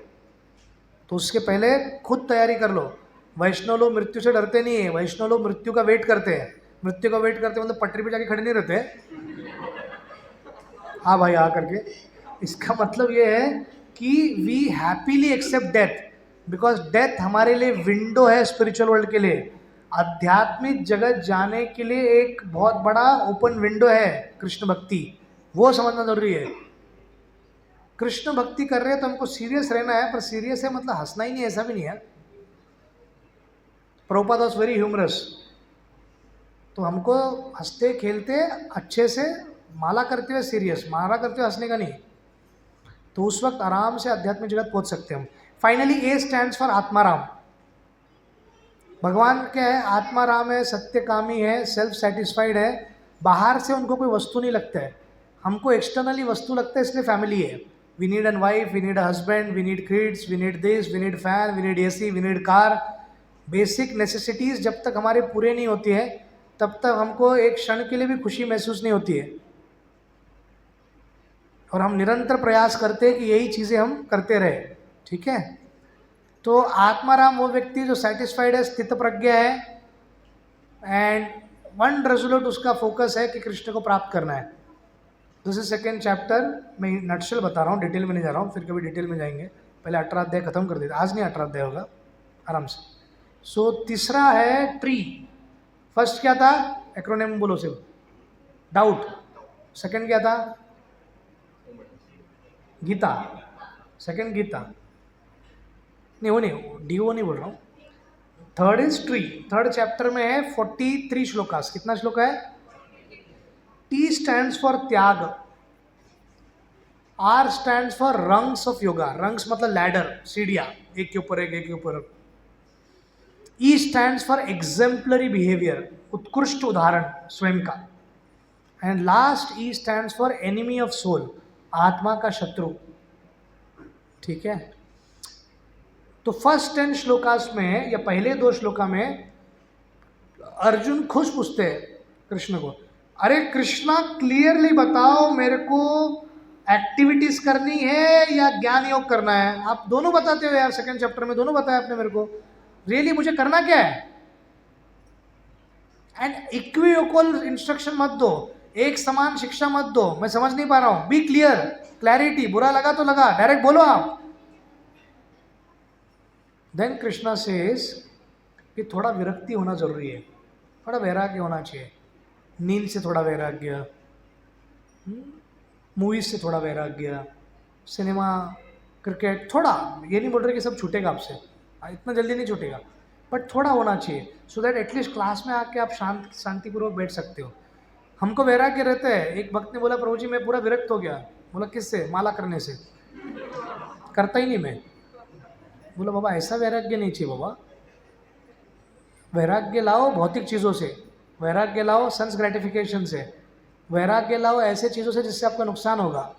तो उसके पहले खुद तैयारी कर लो। वैष्णव लोग मृत्यु से डरते नहीं है, वैष्णव लोग मृत्यु का वेट करते हैं। मृत्यु का वेट करते मतलब पटरी पे जाके खड़े नहीं रहते, हाँ भाई आ करके। इसका मतलब ये है कि we happily accept death, because death हमारे लिए विंडो है स्पिरिचुअल वर्ल्ड के लिए। आध्यात्मिक जगत जाने के लिए एक बहुत बड़ा ओपन विंडो है कृष्ण भक्ति, वो समझना जरूरी है। कृष्ण भक्ति कर रहे हैं तो हमको सीरियस रहना है, पर सीरियस है मतलब हंसना ही नहीं, ऐसा भी नहीं है। प्रभुपाद वाज वेरी ह्यूमरस, तो हमको हंसते खेलते अच्छे से, माला करते हुए सीरियस, माला करते हुए हंसने का नहीं, तो उस वक्त आराम से आध्यात्मिक जगत पहुंच सकते हैं हम। Finally A stands for Atmaram. भगवान क्या है? आत्माराम है, सत्यकामी है, सेल्फ सेटिस्फाइड है। बाहर से उनको कोई वस्तु नहीं लगता है, हमको एक्सटर्नली वस्तु लगता है, इसलिए फैमिली है। We need an wife, we need a husband, we need kids, we need this, we need fan, we need AC, we need car. Basic necessities जब तक हमारे पूरे नहीं होती है तब तक हमको एक क्षण के लिए भी खुशी महसूस नहीं होती है, और हम निरंतर प्रयास करते हैं कि यही चीज़ें हम करते रहे। ठीक है, तो आत्माराम वो व्यक्ति जो सेटिस्फाइड है, स्थित प्रज्ञा है, एंड वन रेजोल्यूट उसका फोकस है कि कृष्ण को प्राप्त करना है। This is second chapter. मैं नटशल बता रहा हूँ, डिटेल में नहीं जा रहा हूँ, फिर कभी डिटेल में जाएंगे। पहले 18 अध्याय खत्म कर देते, आज नहीं 18 अध्याय होगा। आराम से। सो तीसरा है ट्री। फर्स्ट क्या था, एक्रोनिम बोलो सिर्फ, डाउट। सेकंड क्या था, गीता। सेकंड गीता, नहीं वो नहीं, डी वो नहीं बोल रहा हूँ। Third is tree. Third chapter में है 43 श्लोकास। कितना श्लोक है? टी स्टैंड्स फॉर त्याग, R stands for rungs of yoga. Rungs मतलब लैडर, सीढ़ियां, एक के ऊपर एक, एक के ऊपर। E stands for exemplary behaviour, उत्कृष्ट उदाहरण स्वयं का। And last E stands for enemy of soul, आत्मा का शत्रु। ठीक है, तो फर्स्ट 10 श्लोकास में या पहले 2 श्लोका में अर्जुन खुश पूछते हैं कृष्ण को, अरे कृष्णा क्लियरली बताओ मेरे को एक्टिविटीज करनी है या ज्ञान योग करना है? आप दोनों बताते हो यार, सेकंड चैप्टर में दोनों बताया आपने मेरे को। रियली मुझे करना क्या है? एंड इक्विवोकल इंस्ट्रक्शन मत दो, एक समान शिक्षा मत दो, मैं समझ नहीं पा रहा हूं। बी क्लियर, क्लैरिटी, बुरा लगा तो लगा, डायरेक्ट बोलो आप। देन कृष्णा सेज कि थोड़ा विरक्ति होना जरूरी है, थोड़ा वैराग्य होना चाहिए। नींद से थोड़ा वैराग्य, मूवीज से थोड़ा वैराग्य, सिनेमा, क्रिकेट, थोड़ा, ये नहीं बोल रहे कि सब छूटेगा आपसे, इतना जल्दी नहीं छूटेगा, बट थोड़ा होना चाहिए, सो दैट एटलीस्ट क्लास में आके आप शांतिपूर्वक बैठ सकते हो। हमको वैराग्य रहता है। एक भक्त ने बोला, प्रभु जी मैं पूरा विरक्त हो गया। बोला किससे? माला करने से, करता ही नहीं मैं। बोला बाबा ऐसा वैराग्य नहीं चाहिए बाबा, वैराग्य लाओ भौतिक चीज़ों से, वैराग्य लाओ सेंस ग्रेटिफिकेशन से, वैराग्य लाओ ऐसे चीज़ों से जिससे आपका नुकसान होगा।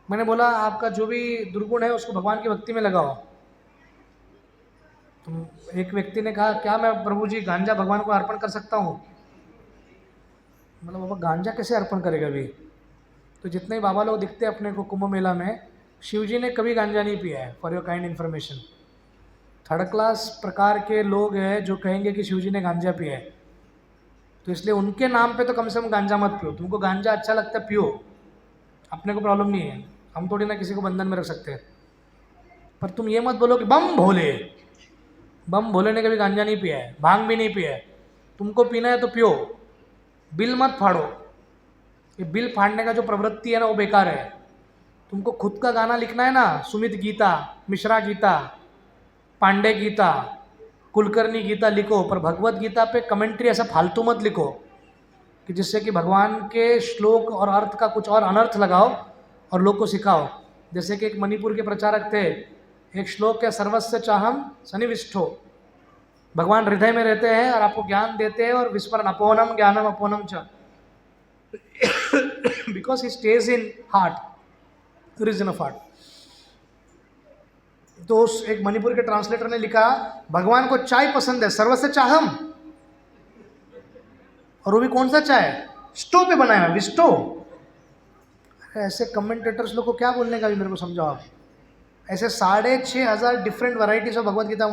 मैंने बोला आपका जो भी दुर्गुण है उसको भगवान की भक्ति में लगाओ। तो एक व्यक्ति ने कहा क्या मैं प्रभु जी गांजा भगवान को अर्पण कर सकता हूँ? मतलब बाबा गांजा कैसे अर्पण करेगा अभी? तो जितने ही बाबा लोग दिखते हैं अपने को कुंभ मेला में, शिव जी ने कभी गांजा नहीं पिया है, for your kind information. Third class प्रकार के लोग हैं जो कहेंगे कि शिव जी ने गांजा पिया है, तो इसलिए उनके नाम पे तो कम से कम गांजा मत पियो। तुमको गांजा अच्छा लगता है पियो, अपने को प्रॉब्लम नहीं है, हम थोड़ी ना किसी को बंधन में रख सकते हैं। पर तुम ये मत बोलो कि बम भोले, बम भोले ने कभी गांजा नहीं पिया है, भांग भी नहीं पिया है। तुमको पीना है तो पियो, बिल मत फाड़ो। ये बिल फाड़ने का जो प्रवृत्ति है ना वो बेकार है। तुमको खुद का गाना लिखना है ना, सुमित गीता, मिश्रा गीता, पांडे गीता, कुलकर्णी गीता लिखो, पर भगवत गीता पे कमेंट्री ऐसा फालतू मत लिखो कि जिससे कि भगवान के श्लोक और अर्थ का कुछ और अनर्थ लगाओ और लोग को सिखाओ। जैसे कि एक मणिपुर के प्रचारक थे, एक श्लोक है सर्वस्य चाहम सन्निविष्टो, भगवान हृदय में रहते हैं और आपको ज्ञान देते हैं, और विस्मरण अपोनम ज्ञानम अपोनम च, because he stays in heart, region of heart. तो उस एक मणिपुर के ट्रांसलेटर ने लिखा भगवान को चाय पसंद है, सर्वस्य चाहम, और वो भी कौन सा चाय? स्टोव पे बनाया है, विस्टो। ऐसे कमेंटेटर्स लोग को क्या बोलने का भी मेरे को समझाओ आप। ऐसे 6,500 different varieties of Bhagavad Gita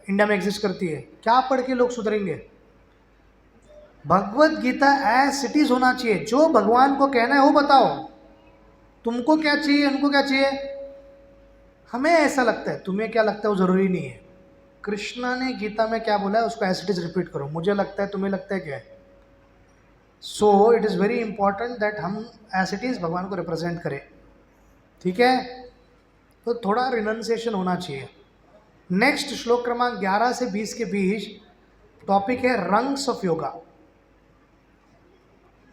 India में एग्जिस्ट करती है, क्या पढ़ के लोग सुधरेंगे? Bhagavad Gita as it is होना चाहिए, जो भगवान को कहना है वो बताओ। तुमको क्या चाहिए, उनको क्या चाहिए, हमें ऐसा लगता है, तुम्हें क्या लगता है वो जरूरी नहीं है। कृष्णा ने गीता में क्या बोला है उसको एज इट इज रिपीट करो, मुझे लगता है, तुम्हें लगता है क्या है। So it is very important that हम एज इट इज भगवान को रिप्रेजेंट करें। ठीक है, तो थोड़ा रिनंसिएशन होना चाहिए। नेक्स्ट श्लोक क्रमांक 11 से 20 के बीच टॉपिक है रंग्स ऑफ योगा।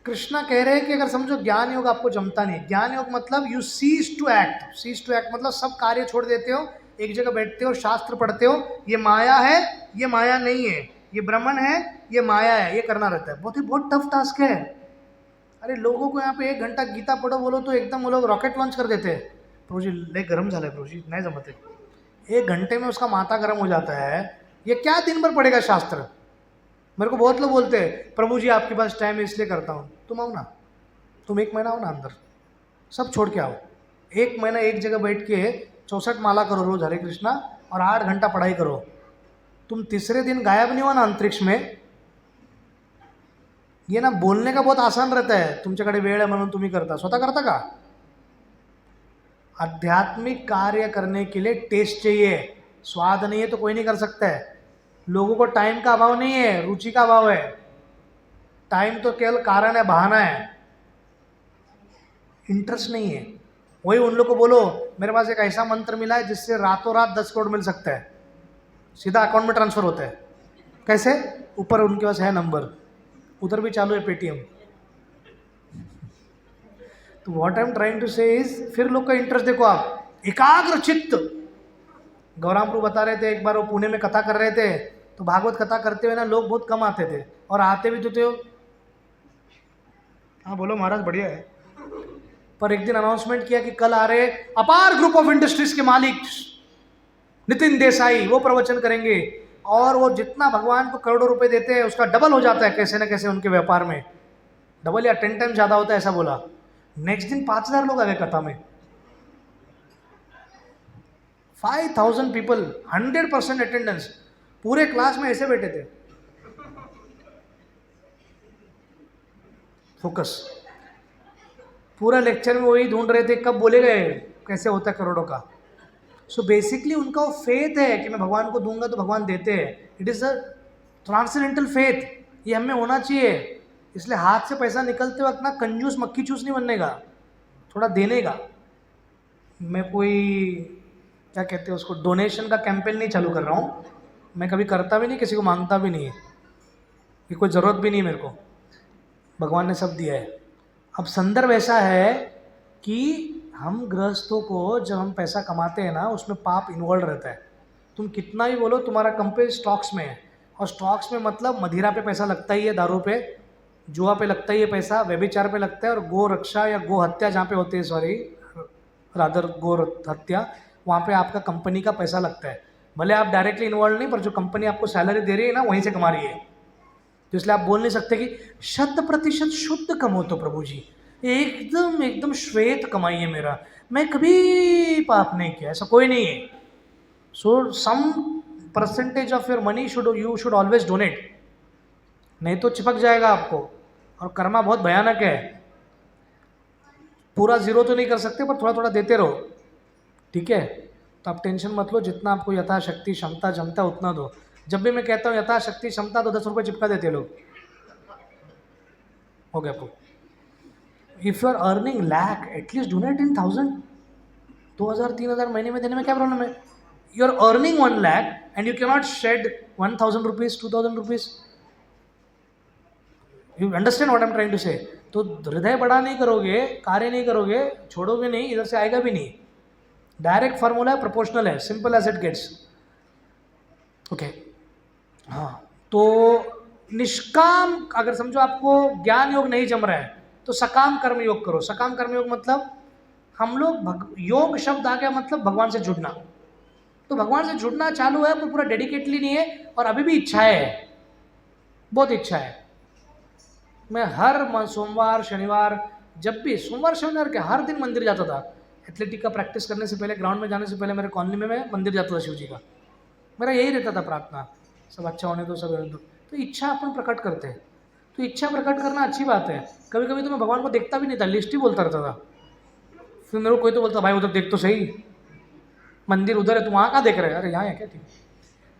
कृष्णा कह रहे हैं कि अगर समझो ज्ञान योग आपको जमता नहीं, ज्ञान योग मतलब you cease to act. Cease to act मतलब सब कार्य छोड़ देते हो, एक जगह बैठते हो, शास्त्र पढ़ते हो, ये माया है, ये माया नहीं है, ये ब्रह्मन है, ये माया है, ये करना रहता है। बहुत टफ टास्क है। अरे लोगों को यहाँ पे 1 घंटा गीता पढ़ो बोलो तो एकदम वो लोग रॉकेट लॉन्च कर देते हैं। प्रभु जी ले गरम झाला है, प्रभु जी नहीं जमते। 1 घंटे में उसका माथा गर्म हो जाता है। ये क्या दिन भर पढ़ेगा शास्त्र? मेरे को बहुत लोग बोलते हैं प्रभु जी आपके पास टाइम है इसलिए करता हूँ। तुम आओ ना, तुम 1 महीना आओ ना अंदर, सब छोड़ के आओ। 1 महीना एक जगह बैठ के 64 माला करो रोज हरे कृष्णा, और 8 घंटा पढ़ाई करो। तुम तीसरे दिन गायब नहीं हुआ ना अंतरिक्ष में। ये ना बोलने का बहुत आसान रहता है, तुमच्याकडे वेळ आहे म्हणून तुम्ही करता, स्वतः करता का? आध्यात्मिक कार्य करने के लिए टेस्ट चाहिए, स्वाद नहीं है तो कोई नहीं कर सकता है। लोगों को टाइम का अभाव नहीं है, रुचि का अभाव है। टाइम तो केवल कारण है, बहाना है, इंटरेस्ट नहीं है। वही उन लोग को बोलो मेरे पास एक ऐसा मंत्र मिला है जिससे रातों रात 10 करोड़ मिल सकता है, सीधा अकाउंट में ट्रांसफर होता है। कैसे? ऊपर उनके पास है नंबर, उधर भी चालू है पेटीएम। तो what I am trying to say is, फिर लोग का इंटरेस्ट देखो आप, एकाग्र चित्त। गौराम प्रभु बता रहे थे, एक बार वो पुणे में कथा कर रहे थे, तो भागवत कथा करते हुए ना लोग बहुत कम आते थे, और आते भी तो थे। हाँ बोलो महाराज, बढ़िया है। पर एक दिन अनाउंसमेंट किया कि कल आ रहे अपार ग्रुप ऑफ इंडस्ट्रीज के मालिक नितिन देसाई, वो प्रवचन करेंगे, और वो जितना भगवान को करोड़ों रुपए देते हैं उसका डबल हो जाता है कैसे न कैसे उनके व्यापार में, डबल या 10 टाइम ज्यादा होता है, ऐसा बोला। नेक्स्ट दिन 5000 लोग आ गए कथा में, 5000 पीपल, 100% अटेंडेंस, पूरे क्लास में ऐसे बैठे थे, फोकस। पूरा लेक्चर में वही ढूंढ रहे थे कब बोले गए कैसे होता है करोड़ों का। सो बेसिकली उनका वो फेथ है कि मैं भगवान को दूंगा तो भगवान देते हैं। It is a transcendental faith, ये हमें होना चाहिए। इसलिए हाथ से पैसा निकलते वक्त ना कंजूस मक्खी चूस नहीं बनने का, थोड़ा देने का। मैं कोई क्या कहते हैं उसको, डोनेशन का कैंपेन नहीं चालू कर रहा हूँ, मैं कभी करता भी नहीं, किसी को मांगता भी नहीं है, ये कोई ज़रूरत भी नहीं है मेरे को, भगवान ने सब दिया है। अब संदर्भ ऐसा है कि हम गृहस्थों को जब हम पैसा कमाते हैं ना उसमें पाप इन्वॉल्व रहता है। तुम कितना ही बोलो तुम्हारा कंपनी स्टॉक्स में है, और स्टॉक्स में मतलब मदिरा पे पैसा लगता ही है, दारू पे, जुआ पे लगता ही है पैसा, व्यभिचार पे लगता है, और गो रक्षा या गो हत्या जहाँ पे होती है, सॉरी रादर गो हत्या, वहाँ पे आपका कंपनी का पैसा लगता है। भले आप डायरेक्टली इन्वॉल्व नहीं, पर जो कंपनी आपको सैलरी दे रही है ना वहीं से कमा रही है। तो इसलिए आप बोल नहीं सकते कि 100% शुद्ध कमो तो प्रभु जी, एकदम एकदम श्वेत कमाई है मेरा, मैं कभी पाप नहीं किया, ऐसा कोई नहीं है। So some percentage of your money you should always donate, नहीं तो चिपक जाएगा आपको। और कर्मा बहुत भयानक है, पूरा जीरो तो नहीं कर सकते पर थोड़ा थोड़ा देते रहो, ठीक है। तो आप टेंशन मत लो, जितना आपको यथाशक्ति क्षमता जमता उतना दो। जब भी मैं कहता हूँ यथाशक्ति क्षमता, तो 10 रुपये चिपका देते लोग, हो गया आपको। If you are earning lakh, at least donate in 1000, 2000 3000 महीने में देने में क्या प्रॉब्लम है। You are earning 1 lakh and you can not shed 1000 rupees 2000 rupees, you understand what I am trying to say. तो हृदय बड़ा नहीं करोगे, कार्य नहीं करोगे, छोड़ोगे नहीं, इधर से आएगा भी नहीं। डायरेक्ट फार्मूला है, प्रोपोर्शनल है, simple as it gets, okay. हाँ, तो निष्काम, अगर समझो आपको ज्ञान योग नहीं जम रहा है तो सकाम कर्म योग करो। सकाम कर्म योग मतलब हम लोग योग शब्द आ गया मतलब भगवान से जुड़ना, तो भगवान से जुड़ना चालू है, पर पूरा डेडिकेटली नहीं है, और अभी भी इच्छा है, बहुत इच्छा है। मैं हर सोमवार शनिवार, जब भी सोमवार शनिवार के हर दिन मंदिर जाता था। एथलेटिक का प्रैक्टिस करने से पहले, ग्राउंड में जाने से पहले मेरे कॉलोनी में मैं मंदिर जाता था शिव जी का, मेरा यही रहता था प्रार्थना, सब अच्छा होने दो, सब होने दो। तो इच्छा अपन प्रकट करते हैं, तो इच्छा प्रकट करना अच्छी बात है। कभी कभी तो मैं भगवान को देखता भी नहीं था, लिस्ट ही बोलता रहता था। फिर मेरे को कोई तो बोलता, भाई उधर देख तो सही, मंदिर उधर है, तो वहाँ कहाँ देख रहे हैं, अरे यहाँ है क्या ठीक।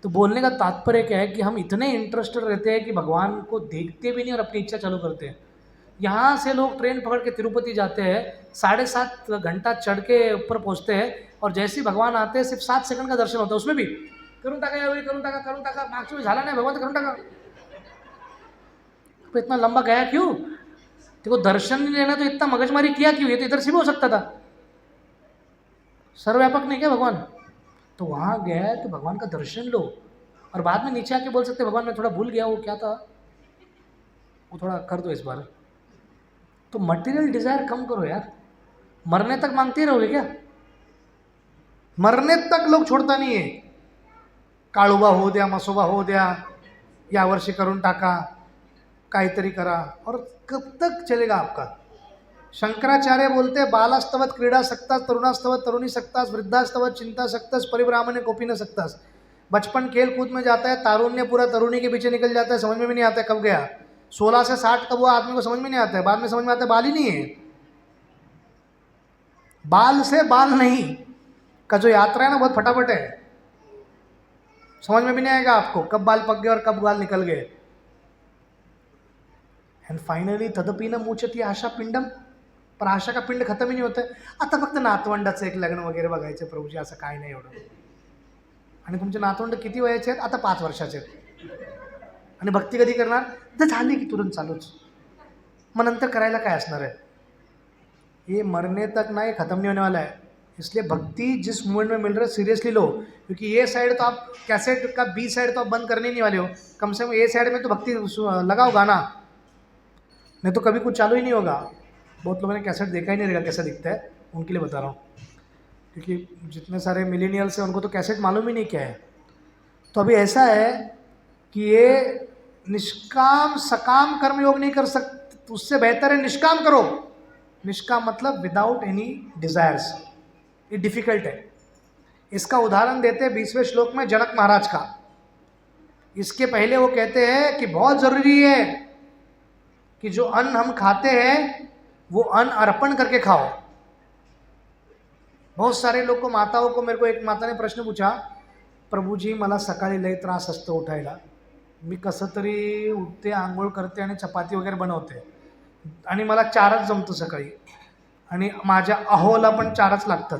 तो बोलने का तात्पर्य क्या है कि हम इतने इंटरेस्टेड रहते हैं कि भगवान को देखते भी नहीं और अपनी इच्छा चालू करते हैं। यहाँ से लोग ट्रेन पकड़ के तिरुपति जाते हैं, 7.5 घंटा चढ़ के ऊपर पहुँचते हैं, और जैसे ही भगवान आते हैं सिर्फ 7 सेकंड का दर्शन होता है, उसमें भी करूँ टाका यावेळी करूँ टाका मागच्या वेळी झाला नाही भगवान, करूँ टाका। तो इतना लंबा गया क्यों? देखो दर्शन नहीं लेना तो इतना मगजमारी किया क्यों? ये तो इधर से भी हो सकता था, सर्वव्यापक नहीं क्या भगवान? तो वहाँ गया तो भगवान का दर्शन लो, और बाद में नीचे आके बोल सकते भगवान मैं थोड़ा भूल गया, वो क्या था, वो थोड़ा कर दो इस बार। तो मटेरियल डिजायर कम करो यार, मरने तक मांगते रहोगे क्या? मरने तक लोग छोड़ता नहीं है, काळुबा हो द्या, मसोबा हो द्या, या वर्षी करून टाका, काहीतरी करा, और कब तक चलेगा आपका? शंकराचार्य बोलते हैं बालास्तवत क्रीडा सकतास, तरुणास्तवत तरुणी सकतास, वृद्धास्तवत चिंता सकतास, परिब्राह्मण्य कोपी न सकतास। बचपन खेल कूद में जाता है, तारुण्य पूरा तरुणी के पीछे निकल जाता है, समझ में भी नहीं आता है कब गया। 16 से 60 कब हुआ आदमी को समझ में नहीं आता है, बाद में समझ में आता है बाल ही नहीं है। बाल से बाल नहीं का जो यात्रा है ना बहुत फटाफट है। समझ में भी नहीं आएगा आपको कब बाल पक गए और कब बाल निकल गए. एंड फायनली तदपि न मुचती आशा पिंडम. पण आशा का पिंड खतम ही नाही होत आहे. आता फक्त नातवंडाचं एक लग्न वगैरे बघायचं प्रभूजी, असं काय नाही एवढं. आणि तुमचे नातवंड किती वयाचे आहेत? आता 5 वर्षाचे आहेत. आणि भक्ती कधी करणार? तर झाली की तुरंत चालूच. मग नंतर करायला काय असणार आहे? ये मरने तक ना ये खत्म नहीं होने वाला है. इसलिए भक्ति जिस मोमेंट में मिल रहा है सीरियसली लो, क्योंकि ये साइड तो आप कैसेट का बी साइड तो आप बंद करने नहीं वाले हो. कम से कम ए साइड में तो भक्ति लगाओ गाना, नहीं तो कभी कुछ चालू ही नहीं होगा. बहुत लोगों ने कैसेट देखा ही नहीं रहेगा कैसा दिखता है, उनके लिए बता रहा हूँ. क्योंकि जितने सारे मिलेनियल्स हैं उनको तो कैसेट मालूम ही नहीं क्या है. तो अभी ऐसा है कि ये निष्काम सकाम कर्मयोग नहीं कर सकते, उससे बेहतर है निष्काम करो. निष्काम मतलब विदाउट एनी डिजायर्स. ये डिफिकल्ट है. इसका उदाहरण देते हैं 20वें श्लोक में जनक महाराज का. इसके पहले वो कहते हैं कि बहुत जरूरी है कि जो अन्न हम खाते हैं वो अन्न अर्पण करके खाओ. बहुत सारे लोग को, माताओं को, मेरे को एक माता ने प्रश्न पूछा, प्रभूजी मला सकाळी लय त्रास असतो उठायला, मी कसं तरी उठते, आंघोळ करते आणि चपाती वगैरे बनवते आणि मला 4च जमतं सकाळी आणि माझ्या अहोला पण 4च लागतात.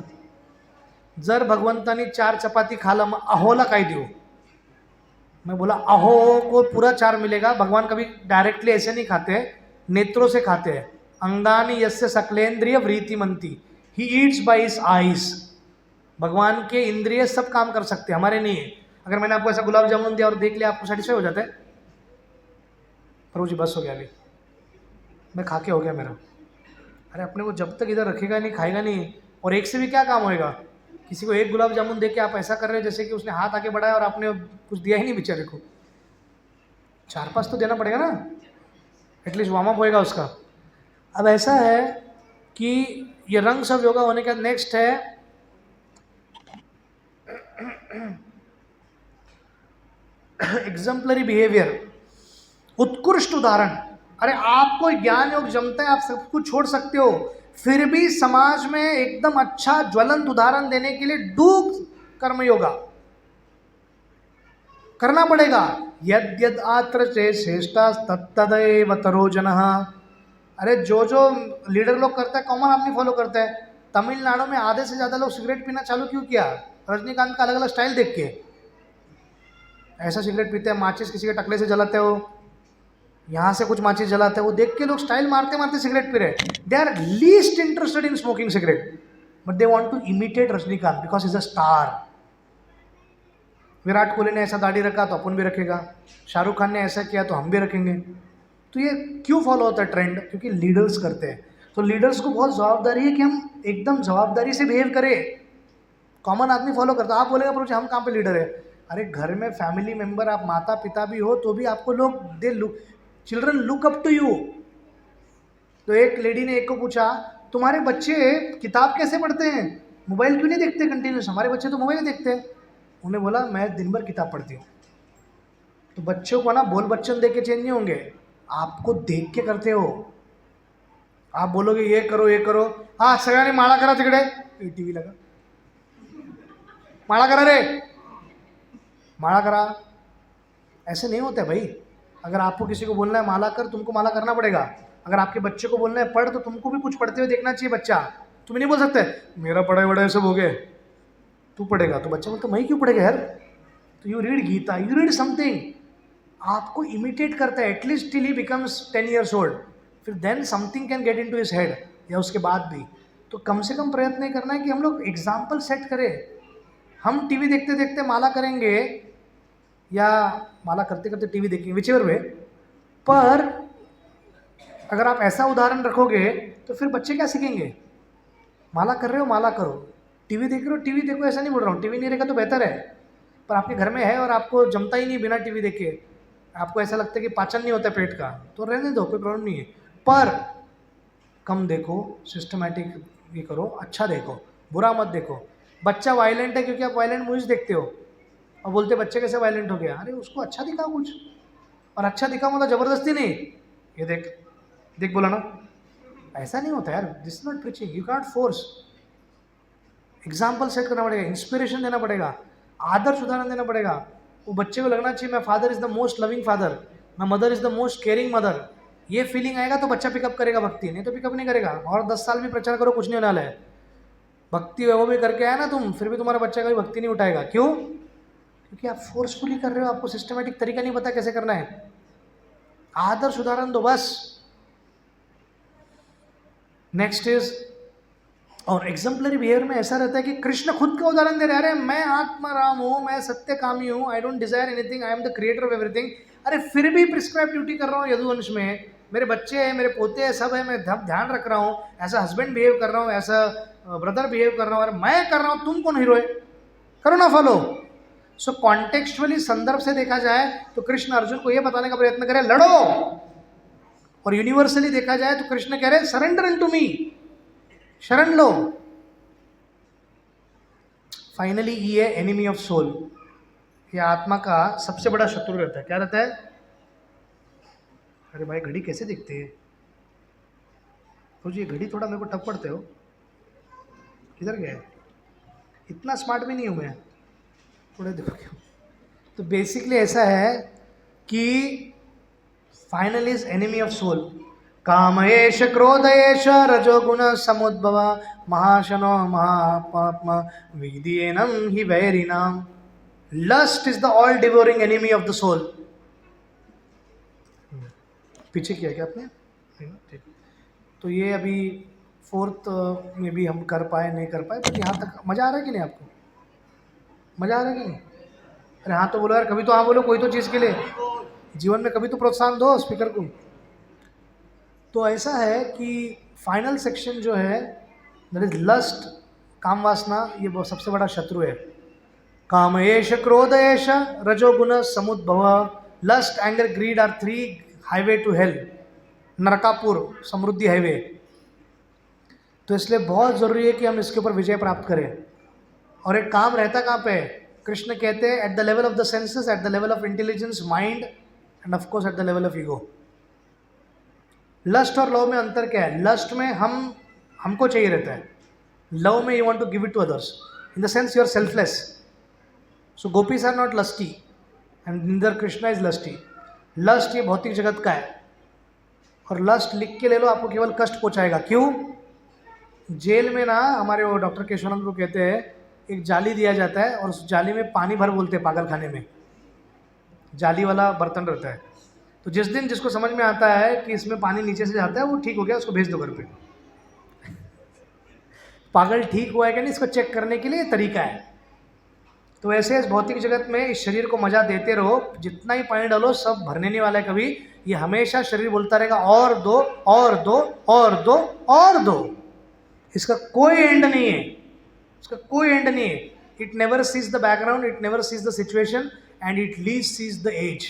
जर भगवंतानी 4 चपाती खाला मग अहोला काय देऊ? मैं बोला अहो को पूरा 4 मिलेगा. भगवान कभी डायरेक्टली ऐसे नहीं खाते, नेत्रों से खाते हैं. अंगानी यस्य सकलेंद्रिय वृत्ति मंती, he eats by his eyes. भगवान के इंद्रिय सब काम कर सकते हैं, हमारे नहीं है. अगर मैंने आपको ऐसा गुलाब जामुन दिया और देख लिया, आपको सेटिस्फाई हो जाता है? प्रभु जी बस हो गया, अभी मैं खा के हो गया मेरा. अरे अपने को जब तक इधर रखेगा नहीं, खाएगा नहीं, और एक से भी क्या काम होएगा? किसी को एक गुलाब जामुन दे के आप ऐसा कर रहे हो जैसे कि उसने हाथ आगे बढ़ाया और आपने कुछ दिया ही नहीं बेचारे को. 4-5 तो देना पड़ेगा ना, एटलीस्ट वार्म अप होएगा उसका. अब ऐसा है कि ये रंग सब योगा होने का नेक्स्ट है एग्जाम्पलरी बिहेवियर, उत्कृष्ट उदाहरण. अरे आपको ज्ञान योग जमता है, आप सब कुछ छोड़ सकते हो, फिर भी समाज में एकदम अच्छा ज्वलंत उदाहरण देने के लिए डूब कर्म योगा करना पड़ेगा. यद यद आत्र चे श्रेष्ठा तत्तदैव तरो जनः. अरे जो जो लीडर लोग करता है कॉमन आदमी फॉलो करता है. तमिलनाडु में आधे से ज़्यादा लोग सिगरेट पीना चालू क्यों किया? रजनीकांत का अलग अलग स्टाइल देख के. ऐसा सिगरेट पीते हैं, माचिस किसी के टकले से जलाते हो, यहाँ से कुछ माचिस जलाते हैं, वो देख के लोग स्टाइल मारते मारते सिगरेट पी रहे. They are least interested in smoking cigarette, but they want to imitate Rajinikanth because is a star. Virat Kohli ने ऐसा दाढ़ी रखा तो अपन भी रखेगा, शाहरुख खान ने ऐसा किया तो हम भी रखेंगे. तो ये क्यों फॉलो होता है ट्रेंड? क्योंकि लीडर्स करते हैं. तो लीडर्स को बहुत जवाबदारी है कि हम एकदम जवाबदारी से बिहेव करें. कॉमन आदमी फॉलो करता है. आप बोलेगा प्रभु हम कहाँ पे लीडर है? अरे घर में फैमिली मेंबर, आप माता पिता भी हो तो भी आपको लोग children look up to you. तो एक लेडी ने एक को पूछा, तुम्हारे बच्चे किताब कैसे पढ़ते हैं, मोबाइल क्यों नहीं देखते कंटिन्यूस? हमारे बच्चे तो मोबाइल देखते हैं. उन्हें बोला मैं दिन भर किताब पढ़ती हूँ. तो बच्चों को ना बोल बच्चन दे के चेंज नहीं होंगे, आपको देख के करते हो. आप बोलोगे ये करो ये करो, हाँ सगळ्यांनी माळा करा तिकडे, टीव्ही लगा, माळा करा रे, माला करा. ऐसे नहीं होता है भाई. अगर आपको किसी को बोलना है माला कर, तुमको माला करना पड़ेगा. अगर आपके बच्चे को बोलना है पढ़, तो तुमको भी कुछ पढ़ते हुए देखना चाहिए बच्चा. तुम नहीं बोल सकते मेरा पढ़ाई वढ़ाई सब हो गए, तू पढ़ेगा. तो बच्चा बोलता मैं क्यों पढ़ेगा यार? तो you read Gita, you read something. आपको इमिटेट करता है at least till he becomes 10 years old. फिर then something can get into his head, या उसके बाद भी. तो कम से कम प्रयत्न ये करना है कि हम लोग एग्जाम्पल सेट करें. हम टीवी देखते देखते माला करेंगे या माला करते करते टीवी देखेंगे, विचेवर वे, पर अगर आप ऐसा उदाहरण रखोगे तो फिर बच्चे क्या सीखेंगे? माला कर रहे हो माला करो, टीवी देख रहे हो टीवी देखो. ऐसा नहीं बोल रहा हूँ, टीवी नहीं रहेगा तो बेहतर है, पर आपके घर में है और आपको जमता ही नहीं बिना टीवी देखे, आपको ऐसा लगता है कि पाचन नहीं होता पेट का, तो रहने दो, कोई प्रॉब्लम नहीं है. पर कम देखो, सिस्टमैटिक ये करो, अच्छा देखो, बुरा मत देखो. बच्चा वायलेंट है क्योंकि आप वायलेंट मूवीज देखते हो और बोलते बच्चे कैसे वायलेंट हो गया. अरे उसको अच्छा दिखाओ कुछ, और अच्छा दिखाओ मतलब ज़बरदस्ती नहीं. ये देख देख बोला ना, ऐसा नहीं होता यार. This is not preaching, you cannot force. Example set करना पड़ेगा, इंस्पिरेशन देना पड़ेगा, आदर्श उदाहरण देना पड़ेगा. वो बच्चे को लगना चाहिए मैं father is the most loving father, my mother is the most caring mother. ये फीलिंग आएगा तो बच्चा पिकअप करेगा भक्ति, नहीं तो पिकअप नहीं करेगा। और 10 साल भी प्रचार करो कुछ नहीं होने वाला है। भक्ति वो भी करके आया ना तुम, फिर भी तुम्हारा बच्चा कभी भक्ति नहीं उठाएगा। क्यों? क्योंकि आप फोर्सफुली कर रहे हो, आपको सिस्टमेटिक तरीका नहीं पता कैसे करना है। आदर्श उदाहरण दो बस। नेक्स्ट इज, और एग्जाम्पलरी बिहेवियर में ऐसा रहता है कि कृष्ण खुद का उदाहरण दे रहे हैं, अरे मैं आत्मा राम हूँ, मैं सत्य कामी हूँ, I don't Dzire anything, I am the creator of everything. अरे फिर भी प्रिस्क्राइब ड्यूटी कर रहा हूँ यदुवंश में, मेरे बच्चे हैं, मेरे पोते हैं, सब है, मैं ध्यान रख रहा हूँ, ऐसा हस्बैंड बिहेव कर रहा हूँ, ऐसा ब्रदर बिहेव कर रहा हूँ, अरे मैं कर रहा हूँ, तुम कौन हीरो है, करो ना फॉलो। सो कॉन्टेक्चुअली संदर्भ से देखा जाए तो कृष्ण अर्जुन को यह बताने का प्रयत्न करे लड़ो, और यूनिवर्सली देखा जाए तो कृष्ण कह रहे सरेंडर इनटू मी, शरण लो। फाइनली ये एनिमी ऑफ सोल, ये आत्मा का सबसे बड़ा शत्रु रहता है। क्या रहता है? अरे भाई घड़ी कैसे दिखती है? तो ये घड़ी थोड़ा मेरे को टप पड़ते हो, किधर गया है? इतना स्मार्ट भी नहीं हूं मैं, थोड़े देखो क्यों। तो बेसिकली ऐसा है कि final is enemy of soul. कामयेश क्रोधयेश रजोगुण समुद्भव महाशनो महापात्मा विधियेनम हि वैरिणाम। Lust is the all devouring enemy of the soul. पीछे किया क्या आपने? ठीक। तो ये अभी फोर्थ में भी हम कर पाए नहीं कर पाए, बट यहाँ तक मज़ा आ रहा है कि नहीं आपको? मज़ा आ रहा है कि नहीं? अरे हाँ तो बोलो यार, कभी तो हाँ बोलो कोई तो चीज़ के लिए, जीवन में कभी तो प्रोत्साहन दो स्पीकर को। तो ऐसा है कि फाइनल सेक्शन जो है दैट इज लस्ट, काम वासना, ये सबसे बड़ा शत्रु है। कामयेश क्रोधयेश रजोगुण समुद्भव। Lust anger greed are 3 highway to hell, Narakapur Samruddhi highway. तो इसलिए बहुत ज़रूरी है कि हम इसके ऊपर विजय प्राप्त करें। और एक काम रहता कहाँ पे? कृष्ण कहते हैं at the level of the senses, at the level of intelligence, mind, and of course at the level of ego. Lust और लव में अंतर क्या है? लस्ट में हमको चाहिए रहता है, लव में you want to give it to others, in the sense you are selfless. So gopis are not lusty and neither Krishna is lusty. Lust ये भौतिक जगत का है, और लस्ट लिख के ले लो, आपको केवल कष्ट पहुंचाएगा। क्यों? जेल में ना हमारे वो डॉक्टर केशवानंद को कहते हैं, एक जाली दिया जाता है और उस जाली में पानी भर बोलते हैं, पागल खाने में जाली वाला बर्तन रहता है। तो जिस दिन जिसको समझ में आता है कि इसमें पानी नीचे से जाता है, वो ठीक हो गया, उसको भेज दो घर पे। पागल ठीक हुआ है क्या नहीं, इसको चेक करने के लिए तरीका है। तो ऐसे इस भौतिक जगत में इस शरीर को मजा देते रहो, जितना ही पानी डालो सब भरने नहीं वाला है कभी। ये हमेशा शरीर बोलता रहेगा और दो और दो और दो और दो, इसका कोई एंड नहीं है, इसका कोई एंड नहीं है। It never sees the background, it never sees the situation, and it least sees the age.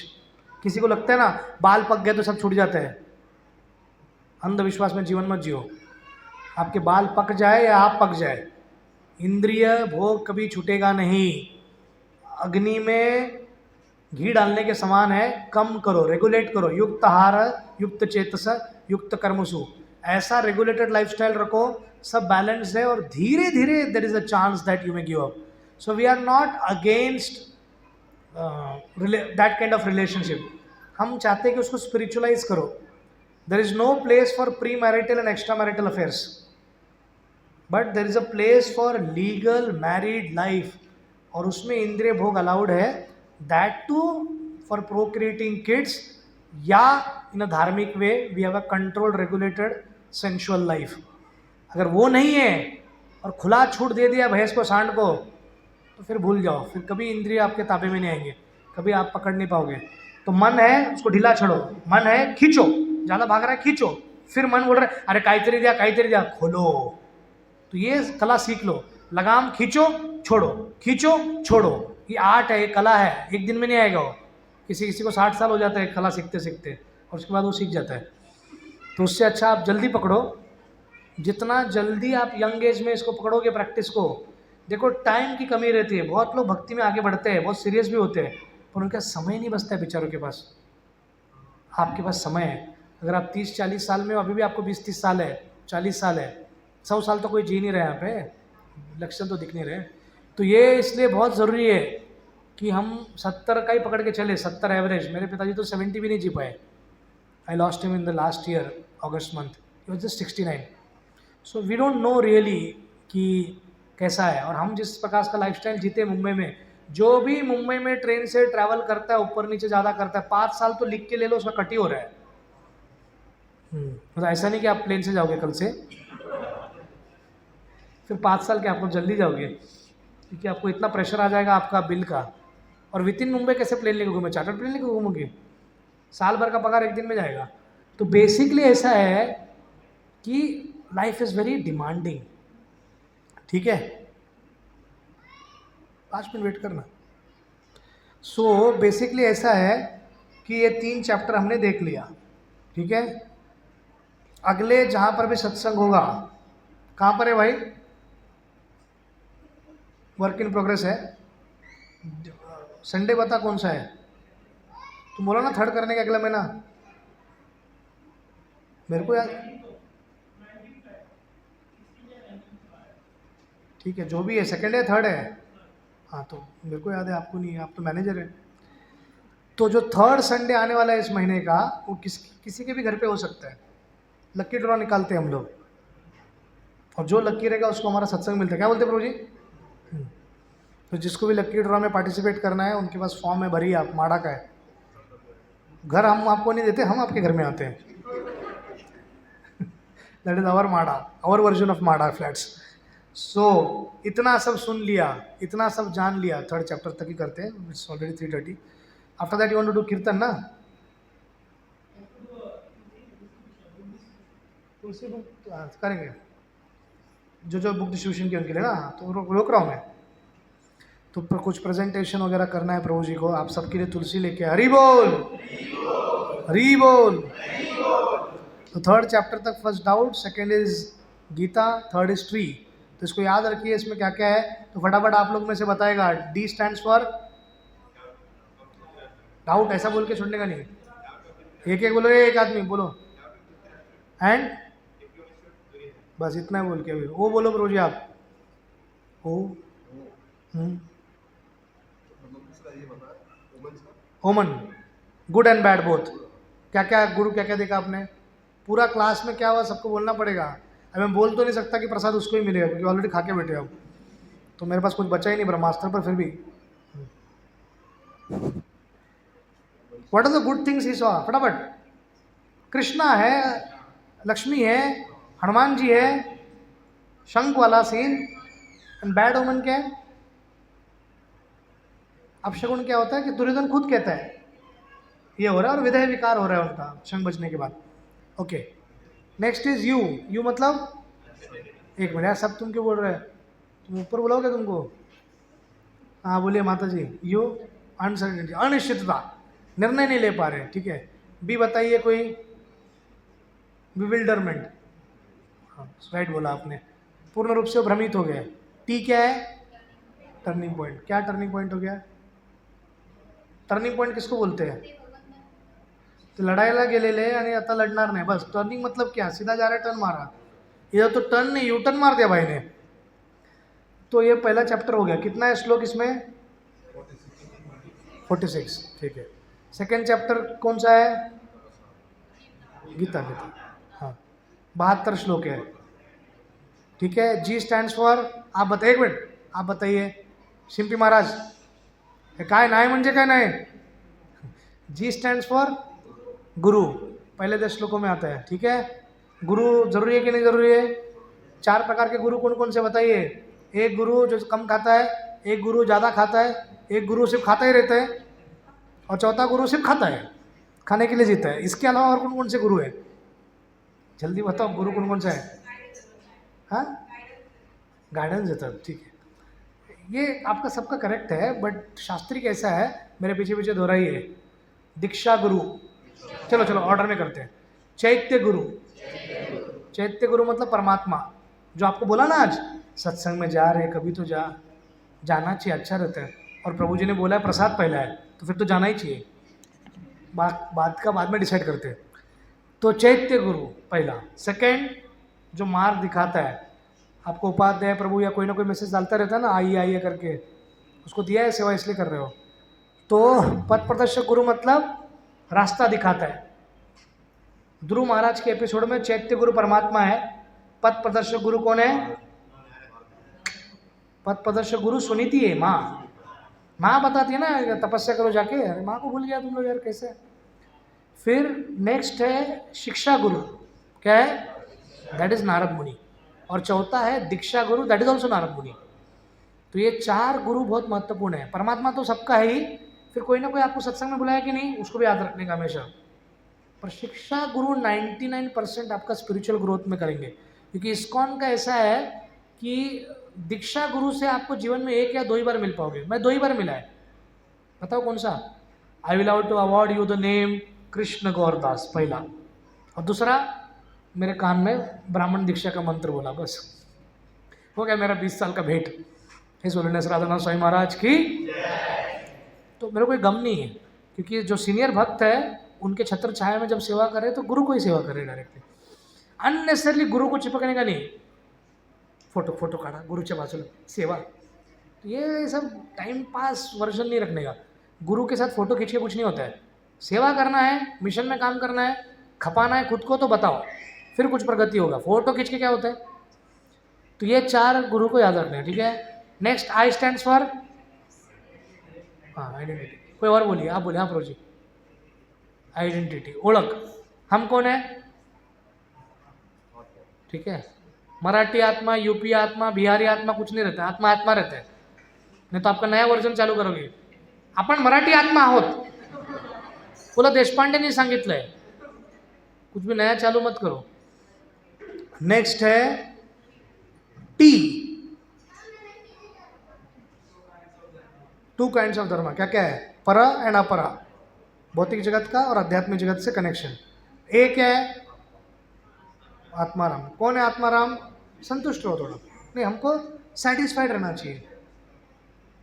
किसी को लगता है ना बाल पक गए तो सब छूट जाता है, अंधविश्वास में जीवन मत जियो। आपके बाल पक जाए या आप पक जाए, इंद्रिय भोग कभी छूटेगा नहीं। अग्नि में घी डालने के समान है, कम करो, रेगुलेट करो। युक्त आहार, युक्त चेतस, युक्त कर्मसु, ऐसा रेगुलेटेड लाइफस्टाइल रखो, सब बैलेंस है, और धीरे धीरे there is a chance that you may give up. So we are not against that kind of relationship. हम चाहते हैं कि उसको स्पिरिचुअलाइज करो। There is no place for premarital and extramarital affairs, but there is a place for legal married life, और उसमें इंद्रिय भोग अलाउड है, that too for procreating kids, या इन अ धार्मिक way we have a controlled regulated sensual life. अगर वो नहीं है और खुला छूट दे दिया भैंस को सांड को, तो फिर भूल जाओ, फिर कभी इंद्रिय आपके ताबे में नहीं आएंगे, कभी आप पकड़ नहीं पाओगे। तो मन है उसको ढीला छोड़ो, मन है खींचो, ज़्यादा भाग रहा है खींचो, फिर मन बोल रहा है अरे काईतरी दिया खोलो। तो ये कला सीख लो, लगाम खींचो छोड़ो, खींचो छोड़ो, ये आर्ट है, ये कला है, एक दिन में नहीं आएगा वो। किसी किसी को 60 साल हो जाता है कला सीखते सीखते, और उसके बाद वो सीख जाता है। तो उससे अच्छा आप जल्दी पकड़ो, जितना जल्दी आप यंग एज में इसको पकड़ोगे प्रैक्टिस को। देखो टाइम की कमी रहती है, बहुत लोग भक्ति में आगे बढ़ते हैं, बहुत सीरियस भी होते हैं, पर उनका समय नहीं बचता है बेचारों के पास। आपके पास समय है, अगर आप 30-40 साल में हो, अभी भी आपको 20-30 साल है, 40 साल है, 100 साल तो कोई जी नहीं रहा है यहाँ पे, लक्षण तो दिख नहीं रहे। तो ये इसलिए बहुत ज़रूरी है कि हम 70 का ही पकड़ के चले, 70 एवरेज। मेरे पिताजी तो 70 भी नहीं जी पाए। I lost him in the last year August month, he was just 69। So we don't know really कि कैसा है। और हम जिस प्रकार का लाइफस्टाइल जीते मुंबई में, जो भी मुंबई में ट्रेन से ट्रैवल करता है ऊपर नीचे ज़्यादा करता है, 5 साल तो लिख के ले लो, उसका कट ही हो रहा है। मतलब ऐसा नहीं कि आप प्लेन से जाओगे कल से, फिर 5 साल के आपको जल्दी जाओगे, क्योंकि आपको इतना प्रेशर आ जाएगा आपका बिल का। और विद इन मुंबई कैसे प्लेन लेके घूमे, चार्टर्ड प्लेन लेके घूमोगे, साल भर का पगार एक दिन में जाएगा। तो बेसिकली ऐसा है कि लाइफ इज़ वेरी डिमांडिंग, ठीक है। 5 मिनट वेट करना। सो बेसिकली ऐसा है कि ये 3 चैप्टर हमने देख लिया, ठीक है। अगले जहाँ पर भी सत्संग होगा, कहाँ पर है भाई, वर्क इन प्रोग्रेस है। संडे बता कौन सा है, तुम बोला ना 3rd करने का अगला महीना, मेरे को याद, ठीक है जो भी है, 2nd है 3rd है, हाँ तो मेरे को याद है, आपको नहीं है, आप तो मैनेजर है। तो जो 3rd संडे आने वाला है इस महीने का, वो किसी के भी घर पे हो सकता है। लक्की ड्रॉ निकालते हैं हम लोग, और जो लक्की रहेगा उसको हमारा सत्संग मिलता है। क्या बोलते हैं प्रभु जी? तो जिसको भी लक्की ड्रॉ में पार्टिसिपेट करना है, उनके पास फॉर्म है, भरिए आप, माड़ा का है। घर हम आपको नहीं देते, हम आपके घर में आते हैं। दैट इज आवर माड़ा, आवर वर्जन ऑफ माड़ा फ्लैट्स। सो इतना सब सुन लिया, इतना सब जान लिया, 3rd चैप्टर तक ही करते हैं, it's already 3:30। After that you want to do kirtan ना, उसी बुक करेंगे, जो बुक डिस्ट्रीब्यूशन की उनके लिए ना, तो रोक रहा हूँ मैं। तो कुछ प्रेजेंटेशन वगैरह करना है प्रभु जी को, आप सबके लिए तुलसी लेके, हरी बोल हरी बोल। तो 3rd चैप्टर तक first doubt, 2nd is Gita, 3rd is tree. तो इसको याद रखिए, इसमें क्या क्या है। तो फटाफट आप लोग में से बताएगा। डी स्टैंड्स फॉर डाउट, ऐसा बोल के छोड़ने का नहीं, एक एक बोलो, एक आदमी बोलो, एंड बस इतना ही बोल के। अभी वो बोलो प्रभु जी आप, ओ ओमन, गुड एंड बैड बोथ। क्या क्या गुरु क्या क्या देखा आपने, पूरा क्लास में क्या हुआ सबको बोलना पड़ेगा। अब मैं बोल तो नहीं सकता कि प्रसाद उसको ही मिलेगा, क्योंकि ऑलरेडी खा के बैठे अब, तो मेरे पास कुछ बचा ही नहीं ब्रह्मास्त्र पर। फिर भी what are the good things he saw, फटाफट। कृष्णा है, लक्ष्मी है, हनुमान जी है, शंख वाला सीन। एंड बैड ओमन क्या है, अपशगुन क्या होता है कि दुर्योधन खुद कहता है ये हो रहा है, और विदेह विकार हो रहा है उनका शंख बजने के बाद। Okay, next is you. You मतलब, एक मिनट यार, सब तुम क्यों बोल रहे हैं, तुम ऊपर बुलाओगे तुमको। हाँ बोलिए माता जी। यू अनसर्टेनिटी, अनिश्चितता, निर्णय नहीं ले पा रहे, ठीक है। बी बताइए कोई, विविल्डरमेंट, हाँ राइट बोला आपने, पूर्ण रूप से भ्रमित हो गए। टी क्या है, टर्निंग पॉइंट। क्या टर्निंग पॉइंट हो गया, टर्निंग पॉइंट किसको बोलते हैं, तो लढायला गेलेले आणि आता लढणार नाही, बस टर्निंग मतलब क्या, सीधा जा रहा है टर्न मारा, ये तो टर्न नहीं, यू टर्न मार दिया भाई ने। तो ये पहला चैप्टर हो गया। कितना है श्लोक इसमें, 46, ठीक है। 2nd चैप्टर कौन सा है, गीता, गीता, हाँ 72 श्लोक है, ठीक है। जी स्टैंड्स फॉर, आप बताइए, एक मिनट आप बताइए शिंपी महाराज, काय नाही म्हणजे काय नाही। जी स्टैंड्स फॉर गुरु, पहले 10 श्लोकों में आता है, ठीक है। गुरु जरूरी है कि नहीं जरूरी है, 4 प्रकार के गुरु कौन कौन से बताइए। एक गुरु जो कम खाता है, एक गुरु ज़्यादा खाता है, एक गुरु सिर्फ खाता ही रहता है, और चौथा गुरु सिर्फ खाता है, खाने के लिए जीता है। इसके अलावा और कौन कौन से गुरु है, जल्दी बताओ, गुरु कौन कौन सा है। हाँ, गाइडेंस देता है, ठीक है। ये आपका सबका करेक्ट है, बट शास्त्री कैसा है, मेरे पीछे पीछे दोहराइए। दीक्षा गुरु, चलो चलो ऑर्डर में करते हैं। चैत्य गुरु, चैत्य गुरु मतलब परमात्मा, जो आपको बोला ना आज सत्संग में जा रहे कभी तो जाना चाहिए, अच्छा रहता है। और प्रभु जी ने बोला है प्रसाद पहला है, तो फिर तो जाना ही चाहिए, बात का बाद में डिसाइड करते हैं। तो चैत्य गुरु पहला। 2nd जो मार्ग दिखाता है, आपको उपाध्याय प्रभु या कोई ना कोई मैसेज डालता रहता है ना, आइए आइए करके, उसको दिया है, सेवा इसलिए कर रहे हो। तो पथ प्रदर्शक गुरु मतलब रास्ता दिखाता है। ध्रुव महाराज के एपिसोड में चैत्य गुरु परमात्मा है, पथ प्रदर्शक गुरु कौन है? पथ प्रदर्शक गुरु सुनीति है, माँ बताती है ना, तपस्या करो जाके। अरे माँ को भूल गया तुम लोग यार, कैसे? फिर नेक्स्ट है शिक्षा गुरु, क्या है? दैट इज नारद मुनि। और चौथा है दीक्षा गुरु, दैट इज ऑल्सो नारद मुनि। तो ये 4 गुरु बहुत महत्वपूर्ण है। परमात्मा तो सबका है ही, फिर कोई ना कोई आपको सत्संग में बुलाया कि नहीं, उसको भी याद रखने का हमेशा। पर शिक्षा गुरु 99% आपका स्पिरिचुअल ग्रोथ में करेंगे, क्योंकि इस्कॉन का ऐसा है कि दीक्षा गुरु से आपको जीवन में 1 या 2 ही बार मिल पाओगे। मैं 2 ही बार मिला है, बताओ कौन सा? I will how to award you the name Krishna Gaurdas, पहला। और दूसरा मेरे कान में ब्राह्मण दीक्षा का मंत्र बोला, बस हो गया मेरा 20 साल का भेंट। इस होलिनेस राधानाथ स्वामी महाराज की। तो मेरे को गम नहीं है, क्योंकि जो सीनियर भक्त है उनके छत्र छाया में जब सेवा करे तो गुरु को ही सेवा करे डायरेक्टली। अननेसेसरली गुरु को चिपकने का नहीं, फोटो काढा गुरुच्या बाजूला सेवा, ये सब टाइम पास वर्जन नहीं रखने का। गुरु के साथ फोटो खींच के कुछ नहीं होता है। सेवा करना है, मिशन में काम करना है, खपाना है खुद को, तो बताओ फिर कुछ प्रगति होगा। फोटो खींच के क्या होता है? तो ये 4 गुरु को याद रखना है, ठीक है। नेक्स्ट आई स्टैंड्स फॉर, हाँ आइडेंटिटी। कोई और बोलिए, आप बोलिए। हाँ प्रोजी, आइडेंटिटी, ओळख, हम कौन है, ठीक है। मराठी आत्मा, यूपी आत्मा, बिहारी आत्मा कुछ नहीं रहता, आत्मा आत्मा रहता है। नहीं तो आपका नया वर्जन चालू करोगे, आपण मराठी आत्मा आहोत, तुला देशपांडेंनी सांगितलंय, कुछ भी नया चालू मत करो। नेक्स्ट है टी, 2 काइंड्स ऑफ धर्म। क्या क्या है? परा एंड अपरा, भौतिक जगत का और आध्यात्मिक जगत से कनेक्शन। एक है आत्माराम। कौन है आत्माराम? संतुष्ट रहो थोड़ा, नहीं हमको सेटिस्फाइड रहना चाहिए।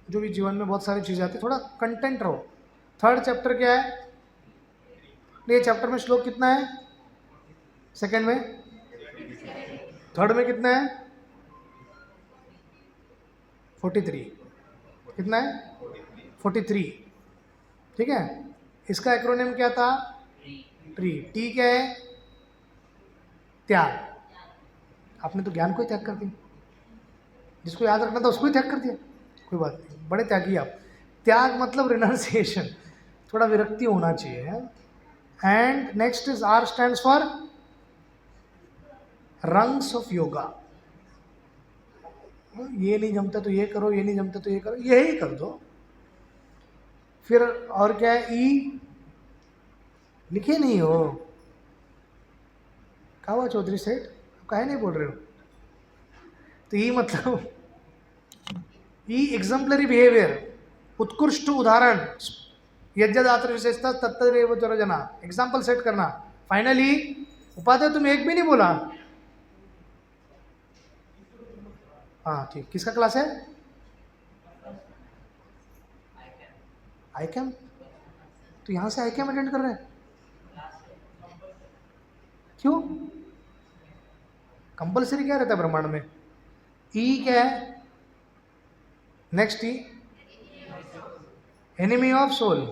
जो भी जीवन में बहुत सारी चीज़ें आती है, थोड़ा कंटेंट रहो। 3rd चैप्टर क्या है? ये चैप्टर में श्लोक कितना है? 2nd में, 3rd में कितना है? 43। कितना है? 43, ठीक है। इसका एक्रोनिम क्या था? ट्री। टी क्या है? त्याग। आपने तो ज्ञान को ही त्याग कर दिया, जिसको याद रखना था उसको ही त्याग कर दिया। कोई बात नहीं, बड़े त्यागी आप। त्याग मतलब रिनाउंसिएशन, थोड़ा विरक्ति होना चाहिए। And next is R stands for rungs of yoga. ये नहीं जमता तो ये करो, ये नहीं जमता तो ये करो, यही कर दो। फिर और क्या है? ई, लिखे नहीं हो, कहा हुआ चौधरी सेठ, काहे नहीं बोल रहे हो? तो ई मतलब ई एग्जाम्पलरी बिहेवियर, उत्कृष्ट उदाहरण, यज्ञदात्र विशेषता तत्तदेव जना, एग्जाम्पल सेट करना। फाइनली उपाध्याय तुम एक भी नहीं बोला। हाँ ठीक, किसका क्लास है? I came. तो यहाँ से आई कैम अटेंड कर रहे हैं, क्यों? कंपलसरी क्या रहता है ब्रह्मांड में? ई क्या है? Next E, enemy of soul.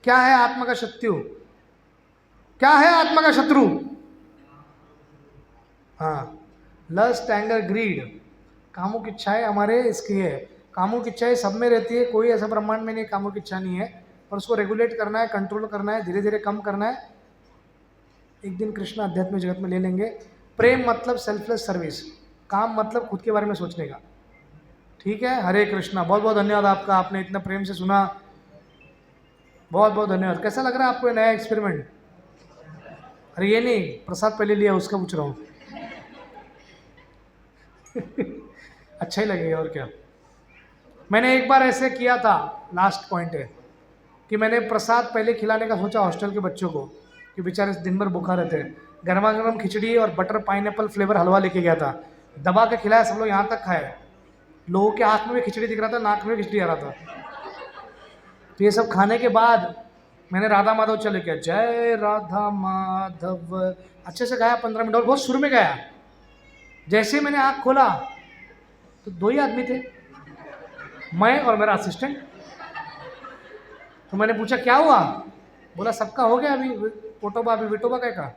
क्या है आत्मा का शत्रु? क्या है आत्मा का शत्रु? हाँ, लस्ट, एंगर, ग्रीड, कामों की इच्छाएं हमारे इसकी है। कामों की इच्छाएं सब में रहती है, कोई ऐसा ब्रह्मांड में नहीं कामों की इच्छा नहीं है, पर उसको रेगुलेट करना है, कंट्रोल करना है, धीरे धीरे कम करना है। एक दिन कृष्ण अध्यात्म जगत में ले लेंगे। प्रेम मतलब सेल्फलेस सर्विस, काम मतलब खुद के बारे में सोचने का, ठीक है। हरे कृष्णा, बहुत बहुत धन्यवाद आपका, आपने इतना प्रेम से सुना, बहुत बहुत धन्यवाद। कैसा लग रहा है आपको नया एक्सपेरिमेंट? अरे ये नहीं, प्रसाद पहले लिया उसका पूछ रहा हूँ। अच्छा ही लगेगा और क्या। मैंने एक बार ऐसे किया था, लास्ट पॉइंट है कि मैंने प्रसाद पहले खिलाने का सोचा हॉस्टल के बच्चों को, कि बेचारे दिन भर भूखा रहते हैं। गर्मा गर्म खिचड़ी और बटर पाइनएप्पल फ्लेवर हलवा लेके गया था, दबा के खिलाया, सब लोग यहाँ तक खाए। लोगों के आँख में भी खिचड़ी दिख रहा था, नाक में भी खिचड़ी आ रहा था। तो ये सब खाने के बाद मैंने राधा माधव चले गया, जय राधा माधव, अच्छे से गाया 15 मिनट, और बहुत सुर में गाया। जैसे मैंने आँख खोला तो 2 ही आदमी थे, मैं और मेरा असिस्टेंट। तो मैंने पूछा क्या हुआ, बोला सबका हो गया अभी, पोटोबा अभी विटोबा का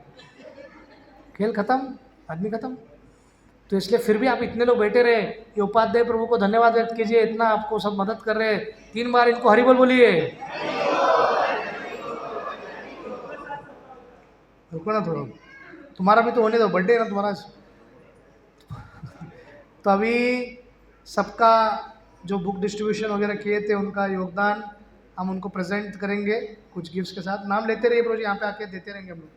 खेल खत्म, आदमी खत्म। तो इसलिए फिर भी आप इतने लोग बैठे रहे, ये उपाध्याय प्रभु को धन्यवाद व्यक्त कीजिए, इतना आपको सब मदद कर रहे हैं। 3 बार इनको हरि बोल बोलिए। रुको ना थोड़ा, तुम्हारा भी तो होने दो, बर्थडे है ना तुम्हारा। तो अभी सबका जो बुक डिस्ट्रीब्यूशन वगैरह किए थे उनका योगदान हम उनको प्रेजेंट करेंगे कुछ गिफ्ट्स के साथ। नाम लेते रहिए प्रभु जी, यहाँ पे आके देते रहेंगे हम लोग।